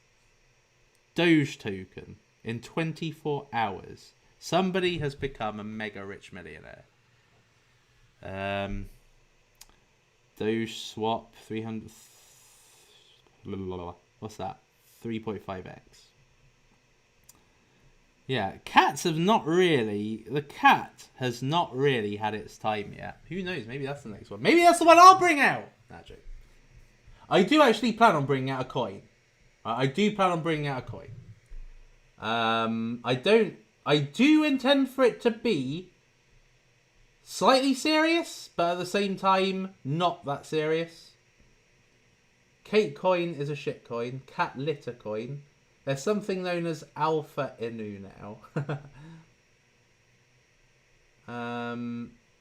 Doge token in 24 hours. Somebody has become a mega rich millionaire. Doge swap 300. What's that? 3.5x. Yeah, cats have not really... The cat has not really had its time yet. Who knows? Maybe that's the next one. Maybe that's the one I'll bring out. Nah, joke. I do actually plan on bringing out a coin. I do plan on bringing out a coin. I do intend for it to be slightly serious, but at the same time, not that serious. Cake coin is a shit coin. Cat litter coin. There's something known as Alpha Inu now.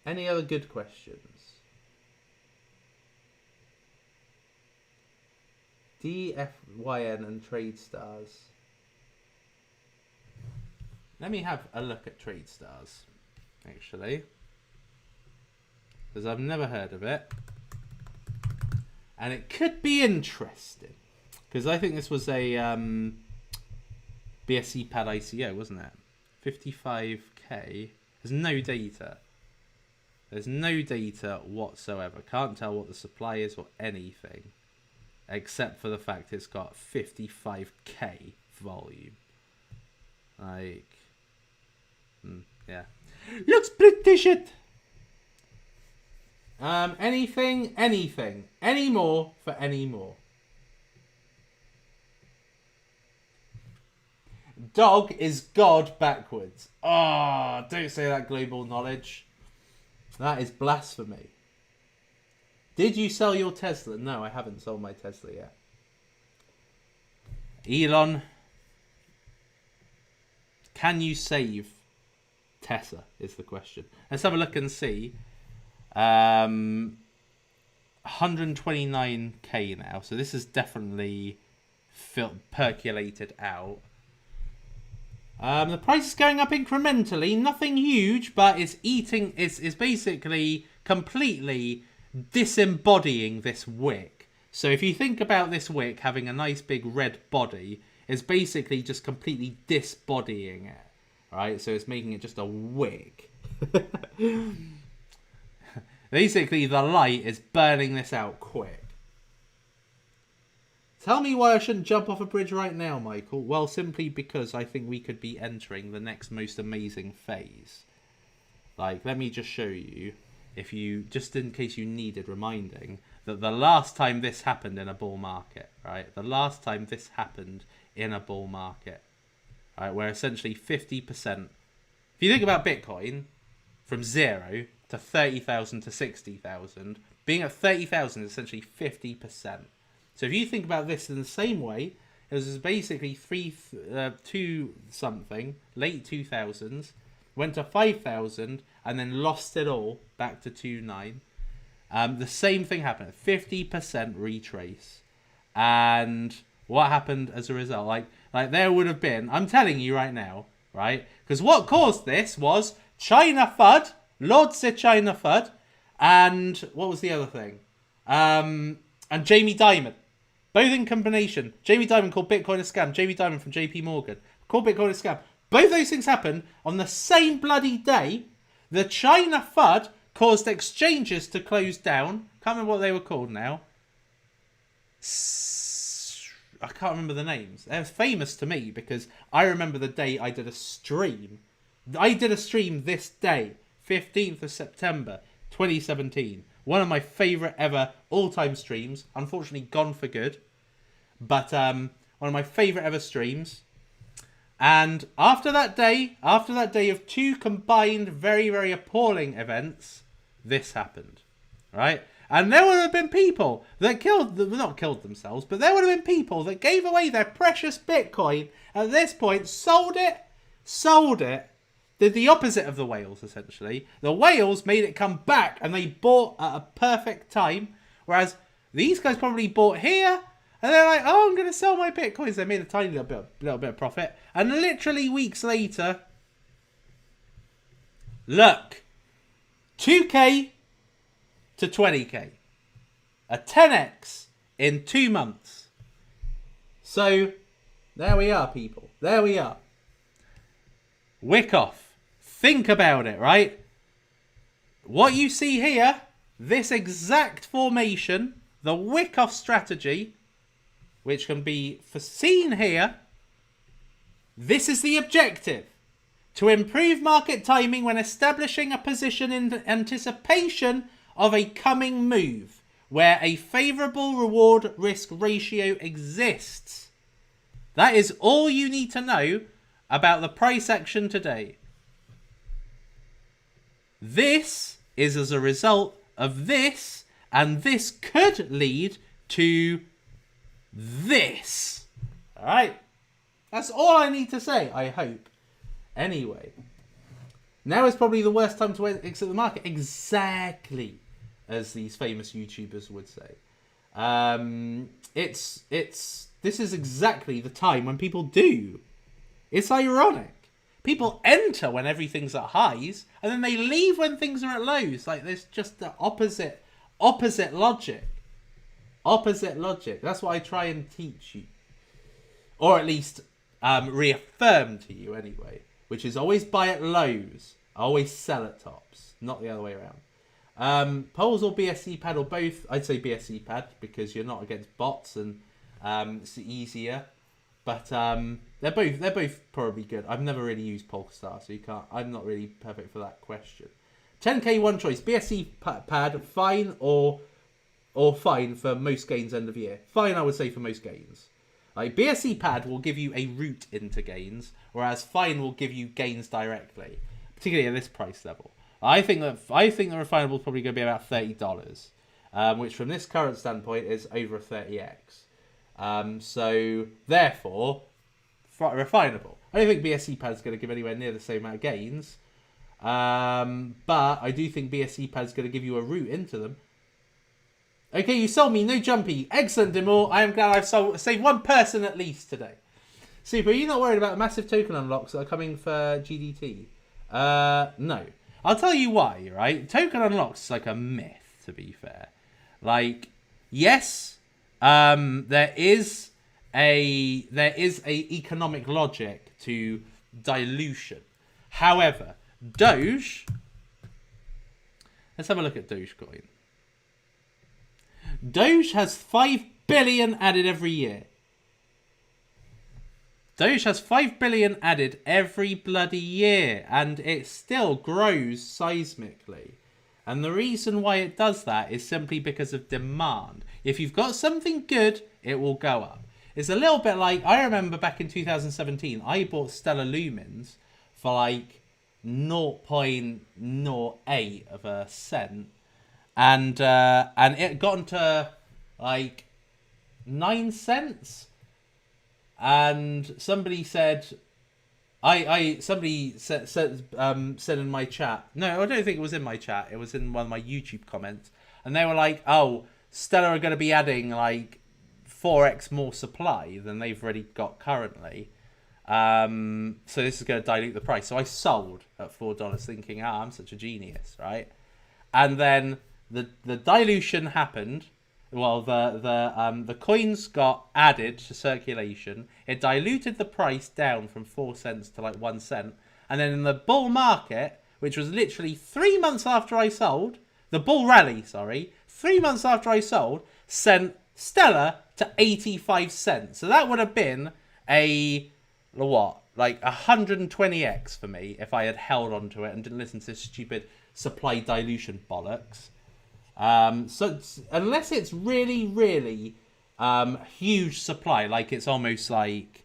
Any other good questions? DFYN and Trade Stars. Let me have a look at Trade Stars, actually. Because I've never heard of it. And it could be interesting. Because I think this was a BSC pad ICO, wasn't it? 55k. There's no data. There's no data whatsoever. Can't tell what the supply is or anything. Except for the fact it's got 55k volume. Like... yeah. Looks pretty shit. Anything. Any more for any more. Dog is God backwards. Oh, don't say that, global knowledge. That is blasphemy. Did you sell your Tesla? No, I haven't sold my Tesla yet. Elon, can you save Tesla is the question. Let's have a look and see. 129k now. So this is definitely percolated out. The price is going up incrementally. Nothing huge, but it's eating. It's basically completely disembodying this wick. So if you think about this wick having a nice big red body, it's basically just completely disbodying it. Right? So it's making it just a wick. Basically, the light is burning this out quick. Tell me why I shouldn't jump off a bridge right now, Michael. Well, simply because I think we could be entering the next most amazing phase. Like, let me just show you, just in case you needed reminding, that the last time this happened in a bull market, right? The last time this happened in a bull market, right? Where essentially 50%, if you think about Bitcoin, from 0 to 30,000 to 60,000, being at 30,000 is essentially 50%. So if you think about this in the same way, it was basically late 2000s, went to 5,000, and then lost it all back to 2.9. The same thing happened, 50% retrace. And what happened as a result? Like there would have been, I'm telling you right now, right? Because what caused this was China FUD, Lord said China FUD, and what was the other thing? And Jamie Dimon. Both in combination. Jamie Dimon called Bitcoin a scam. Jamie Dimon from JP Morgan called Bitcoin a scam. Both those things happened on the same bloody day. The China FUD caused exchanges to close down. Can't remember what they were called now. I can't remember the names. They're famous to me because I remember the day I did a stream. I did a stream this day, 15th of September, 2017. One of my favourite ever all-time streams. Unfortunately gone for good. But one of my favourite ever streams. And after that day of two combined very, very appalling events, this happened. Right? And there would have been people that not killed themselves, but there would have been people that gave away their precious Bitcoin at this point, sold it, did the opposite of the whales, essentially. The whales made it come back and they bought at a perfect time, whereas these guys probably bought here and they're like, oh, I'm going to sell my Bitcoins. They made a tiny little bit of profit. And literally weeks later, look, 2K to 20K. A 10x in 2 months. So, there we are, people. There we are. Wyckoff. Think about it, right? What you see here, this exact formation, the Wyckoff strategy, which can be foreseen here, this is the objective. To improve market timing when establishing a position in anticipation of a coming move where a favourable reward-risk ratio exists. That is all you need to know about the price action today. This is as a result of this, and this could lead to this. Alright? That's all I need to say, I hope. Anyway. Now is probably the worst time to exit the market. Exactly. As these famous YouTubers would say. This is exactly the time when people do. It's ironic. People enter when everything's at highs, and then they leave when things are at lows. Like, there's just the opposite logic. Opposite logic. That's what I try and teach you. Or at least reaffirm to you anyway. Which is always buy at lows. Always sell at tops. Not the other way around. Polls or BSC pad or both? I'd say BSC pad because you're not against bots and it's easier. But they're both probably good. I've never really used Polkadot, so you can't. I'm not really perfect for that question. 10k one choice. BSC pad fine or fine for most gains end of year. Fine, I would say for most gains. Like BSC pad will give you a route into gains, whereas fine will give you gains directly, particularly at this price level. I think the refinable is probably going to be about $30, which from this current standpoint is over a 30x. So therefore, refinable. I don't think BSC pad is going to give anywhere near the same amount of gains, but I do think BSC pad is going to give you a route into them. Okay, you sold me, no jumpy. Excellent, Dimor. I am glad I've saved one person at least today. Super, are you not worried about the massive token unlocks that are coming for GDT? No. I'll tell you why, right? Token unlocks is like a myth, to be fair. Like, yes, there is a economic logic to dilution. However, Doge, let's have a look at Dogecoin. Doge has 5 billion added every year. Doge has 5 billion added every bloody year, and it still grows seismically. And the reason why it does that is simply because of demand. If you've got something good, it will go up. It's a little bit like, I remember back in 2017, I bought Stellar Lumens for like 0.08 of a cent. And it got into like 9 cents. And somebody said, Somebody said in my chat. No, I don't think it was in my chat. It was in one of my YouTube comments, and they were like, "Oh, Stellar are going to be adding like 4x more supply than they've already got currently. So this is going to dilute the price." So I sold at $4, thinking, I'm such a genius, right? And then the dilution happened. Well, the coins got added to circulation. It diluted the price down from 4 cents to like 1 cent. And then in the bull market, which was literally 3 months after I sold, the bull rally, 3 months after I sold, sent Stellar to 85 cents. So that would have been like 120x for me if I had held on to it and didn't listen to this stupid supply dilution bollocks. So unless it's really, really huge supply, like it's almost like,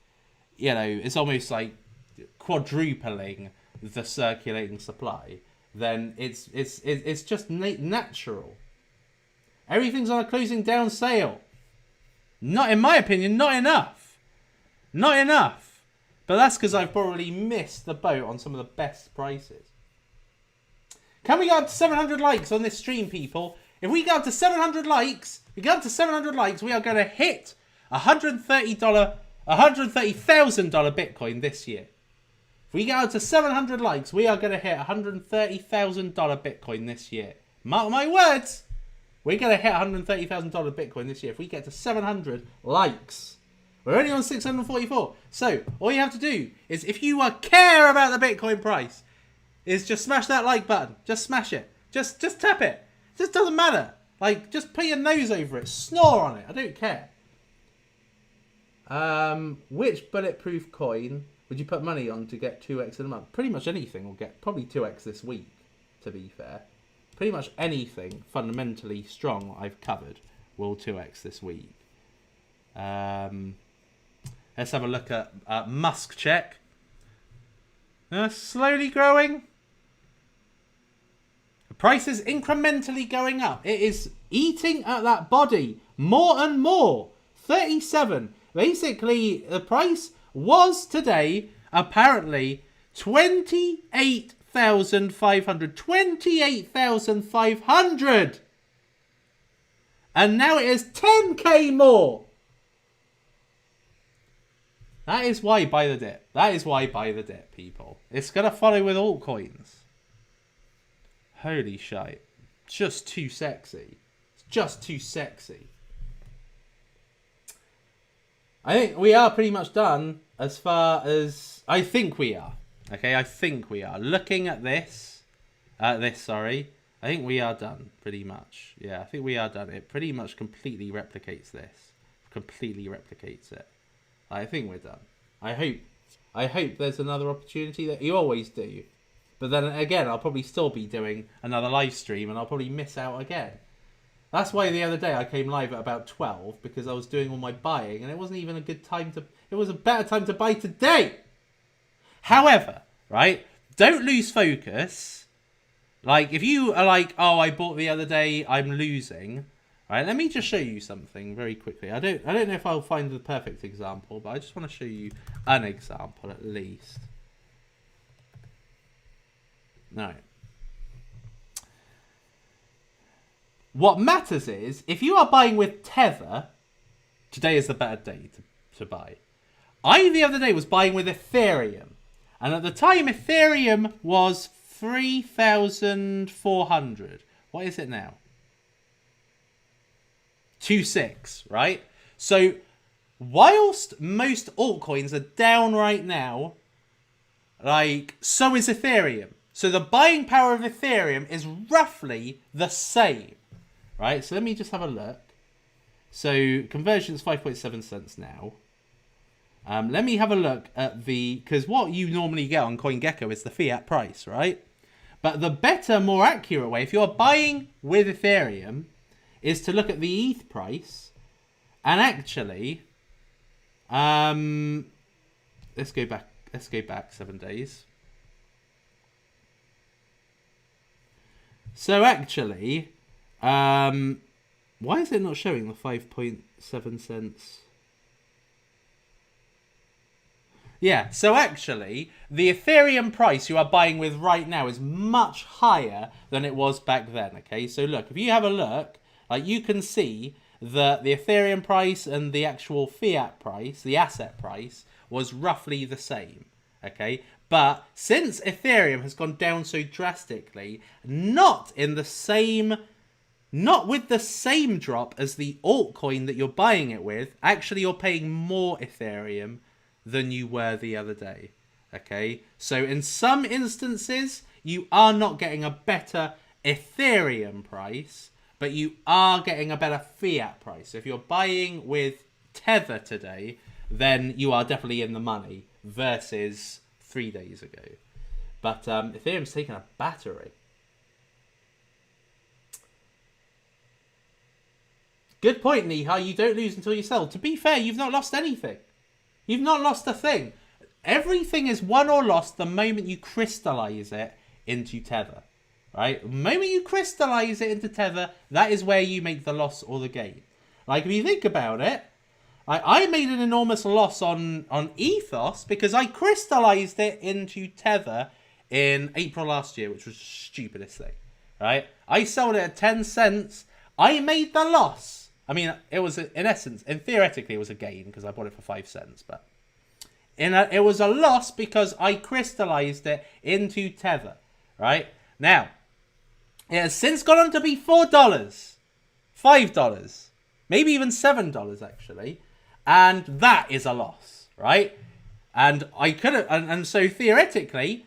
it's almost like quadrupling the circulating supply, then it's just natural. Everything's on a closing down sale. Not, in my opinion, not enough. Not enough. But that's because I've probably missed the boat on some of the best prices. Can we go up to 700 likes on this stream, people? If we go up to 700 likes, we are going to hit $130,000 Bitcoin this year. If we go up to 700 likes, we are going to hit $130,000 Bitcoin this year. Mark my words. We're going to hit $130,000 Bitcoin this year if we get to 700 likes. We're only on 644. So all you have to do is, if you care about the Bitcoin price, is just smash that like button. Just smash it. Just tap it. It just doesn't matter. Like, just put your nose over it. Snore on it. I don't care. Which bulletproof coin would you put money on to get 2x in a month? Pretty much anything will get probably 2x this week, to be fair. Pretty much anything fundamentally strong I've covered will 2x this week. Let's have a look at Musk check. Slowly growing. The price is incrementally going up. It is eating at that body more and more. 37. Basically, the price was today apparently 28,500. 28,500. And now it is 10k more. That is why buy the dip. That is why buy the dip, people. It's going to follow with altcoins. Holy shite. Just too sexy. It's just too sexy. I think we are pretty much done as far as... I think we are. Okay, I think we are. Looking at this... I think we are done, pretty much. Yeah, I think we are done. It pretty much completely replicates this. Completely replicates it. I think we're done. I hope there's another opportunity. That you always do. But then again, I'll probably still be doing another live stream and I'll probably miss out again. That's why the other day I came live at about 12 because I was doing all my buying and it wasn't even a good time to... It was a better time to buy today. However, right, don't lose focus. Like, if you are like, oh, I bought the other day, I'm losing... Right, let me just show you something very quickly. I don't know if I'll find the perfect example, but I just want to show you an example at least. No. What matters is, if you are buying with Tether, today is the better day to buy. I, the other day, was buying with Ethereum. And at the time, Ethereum was 3,400. What is it now? 2.6, right? So, whilst most altcoins are down right now, like, so is Ethereum. So the buying power of Ethereum is roughly the same, right? So let me just have a look. So conversion is 5.7 cents now. Let me have a look at because what you normally get on CoinGecko is the fiat price, right? But the better, more accurate way, if you're buying with Ethereum, is to look at the ETH price, and actually, let's go back 7 days. So actually, why is it not showing the 5.7 cents? Yeah, so actually, the Ethereum price you are buying with right now is much higher than it was back then, okay? So look, if you have a look, like you can see that the Ethereum price and the actual fiat price, the asset price, was roughly the same, okay? But since Ethereum has gone down so drastically, not with the same drop as the altcoin that you're buying it with, actually you're paying more Ethereum than you were the other day, okay? So in some instances, you are not getting a better Ethereum price, but you are getting a better fiat price. So if you're buying with Tether today, then you are definitely in the money versus 3 days ago. But Ethereum's taken a battery. Good point, Niha. You don't lose until you sell. To be fair, you've not lost anything. You've not lost a thing. Everything is won or lost the moment you crystallize it into Tether. Right? The moment you crystallize it into Tether, that is where you make the loss or the gain. Like, if you think about it, I made an enormous loss on Ethos because I crystallized it into Tether in April last year, which was the stupidest thing. Right? I sold it at 10 cents. I made the loss. I mean, it was, in essence, and theoretically, it was a gain because I bought it for 5 cents. But it was a loss because I crystallized it into Tether. Right? Now, it has since gone on to be $4, $5, maybe even $7, actually. And that is a loss, right? And I could have, and so theoretically,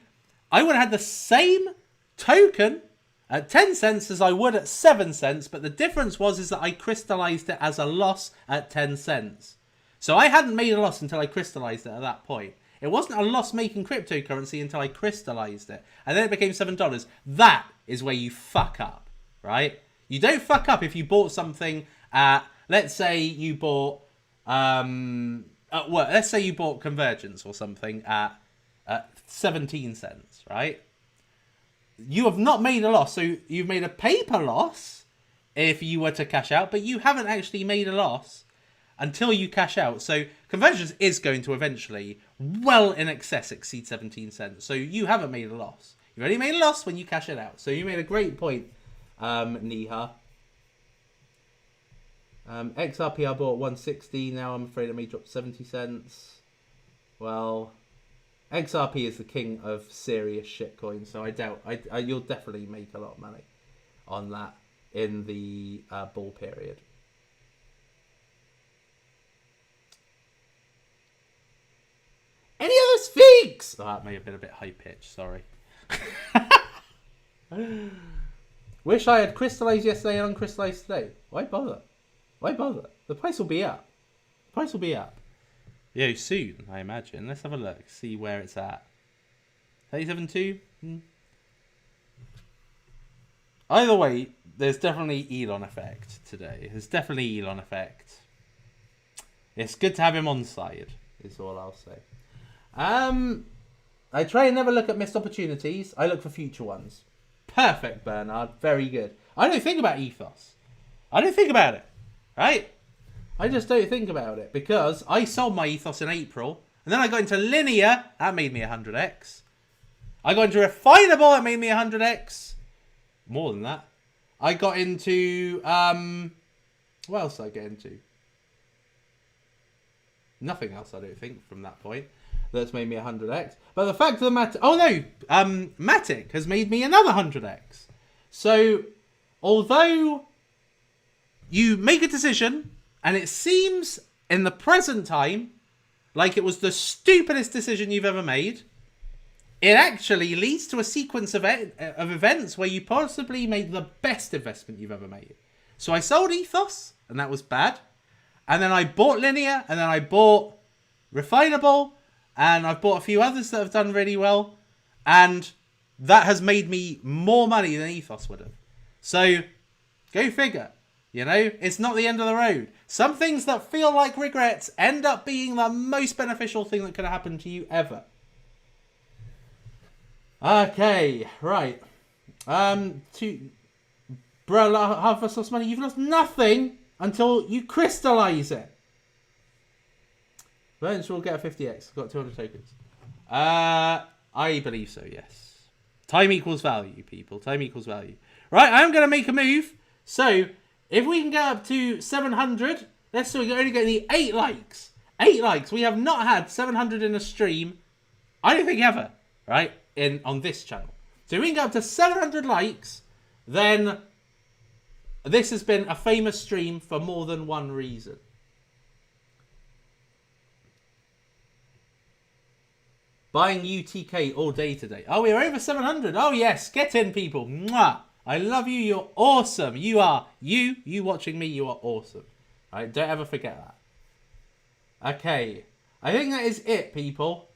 I would have had the same token at 10 cents as I would at 7 cents, but the difference is that I crystallized it as a loss at 10 cents. So I hadn't made a loss until I crystallized it at that point. It wasn't a loss making cryptocurrency until I crystallized it. And then it became $7. That is where you fuck up, right? You don't fuck up if you bought something at, let's say you bought, let's say you bought Convergence or something at 17 cents, right? You have not made a loss. So you've made a paper loss if you were to cash out, but you haven't actually made a loss until you cash out. So Convergence is going to eventually, well in excess, exceed 17 cents. So you haven't made a loss. You've only made a loss when you cash it out. So you made a great point, Niha. XRP I bought 160. Now I'm afraid it may drop 70 cents. Well, XRP is the king of serious shitcoins, so I doubt you'll definitely make a lot of money on that in the bull period. Any other Sphinx? Oh, that may have been a bit high pitched. Sorry. Wish I had crystallized yesterday and uncrystallized today. Why bother? Why bother? The price will be up. The price will be up. Yeah, soon, I imagine. Let's have a look. See where it's at. 37.2? Either way, there's definitely Elon effect today. There's definitely Elon effect. It's good to have him on side, is all I'll say. I try and never look at missed opportunities. I look for future ones. Perfect, Bernard. Very good. I don't think about Ethos. I don't think about it. Right? I just don't think about it because I sold my Ethos in April and then I got into Linear. That made me 100x. I got into Refinable. That made me 100x. More than that. I got into... what else did I get into? Nothing else, I don't think, from that point. That's made me 100x. But the fact of the matter... Oh, no. Matic has made me another 100x. So, although you make a decision, and it seems in the present time like it was the stupidest decision you've ever made, it actually leads to a sequence of events where you possibly made the best investment you've ever made. So I sold Ethos, and that was bad. And then I bought Linear, and then I bought Refinable, and I've bought a few others that have done really well. And that has made me more money than Ethos would have. So, go figure. You know, it's not the end of the road. Some things that feel like regrets end up being the most beneficial thing that could have happened to you ever. Okay, right. Bro, half us lost money. You've lost nothing until you crystallize it. Merchants will get a 50x. I've got 200 tokens. I believe so, yes. Time equals value, people. Time equals value. Right, I'm going to make a move. So, if we can get up to 700, let's say we're only getting 8 likes. 8 likes. We have not had 700 in a stream, I don't think ever, right, on this channel. So if we can get up to 700 likes, then this has been a famous stream for more than one reason. Buying UTK all day today. Oh, we're over 700. Oh, yes. Get in, people. Mwah. I love you. You're awesome. You are. You watching me, you are awesome. All right, don't ever forget that. Okay. I think that is it, people.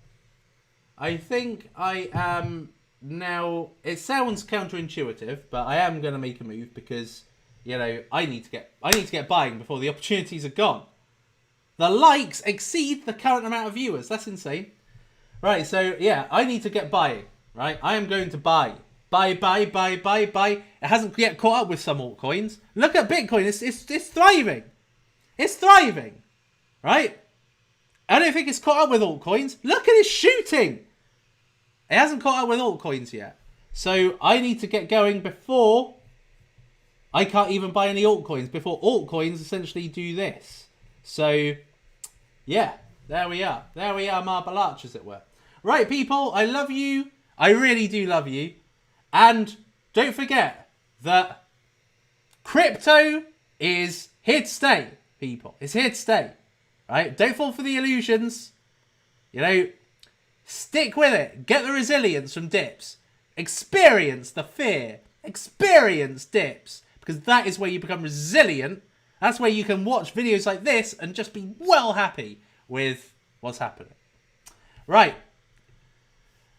I think I am now... It sounds counterintuitive, but I am going to make a move because, you know, I need to get buying before the opportunities are gone. The likes exceed the current amount of viewers. That's insane. Right, so, yeah, I need to get buying, right? I am going to buy. Buy. It hasn't yet caught up with some altcoins. Look at Bitcoin. It's thriving. It's thriving, right? I don't think it's caught up with altcoins. Look at it shooting. It hasn't caught up with altcoins yet. So, I need to get going before I can't even buy any altcoins. Before altcoins essentially do this. So, yeah. There we are. There we are, Marble Arch, as it were. Right, people, I love you. I really do love you. And don't forget that crypto is here to stay, people. It's here to stay. Right? Don't fall for the illusions. You know, stick with it. Get the resilience from dips. Experience the fear. Experience dips. Because that is where you become resilient. That's where you can watch videos like this and just be well happy with what's happening. Right.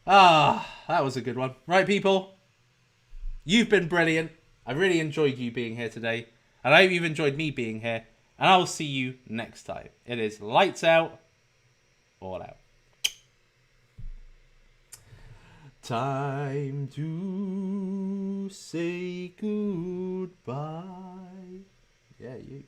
That was a good one. Right, people. You've been brilliant. I really enjoyed you being here today. And I hope you've enjoyed me being here. And I'll see you next time. It is lights out, all out. Time to say goodbye. Yeah, you.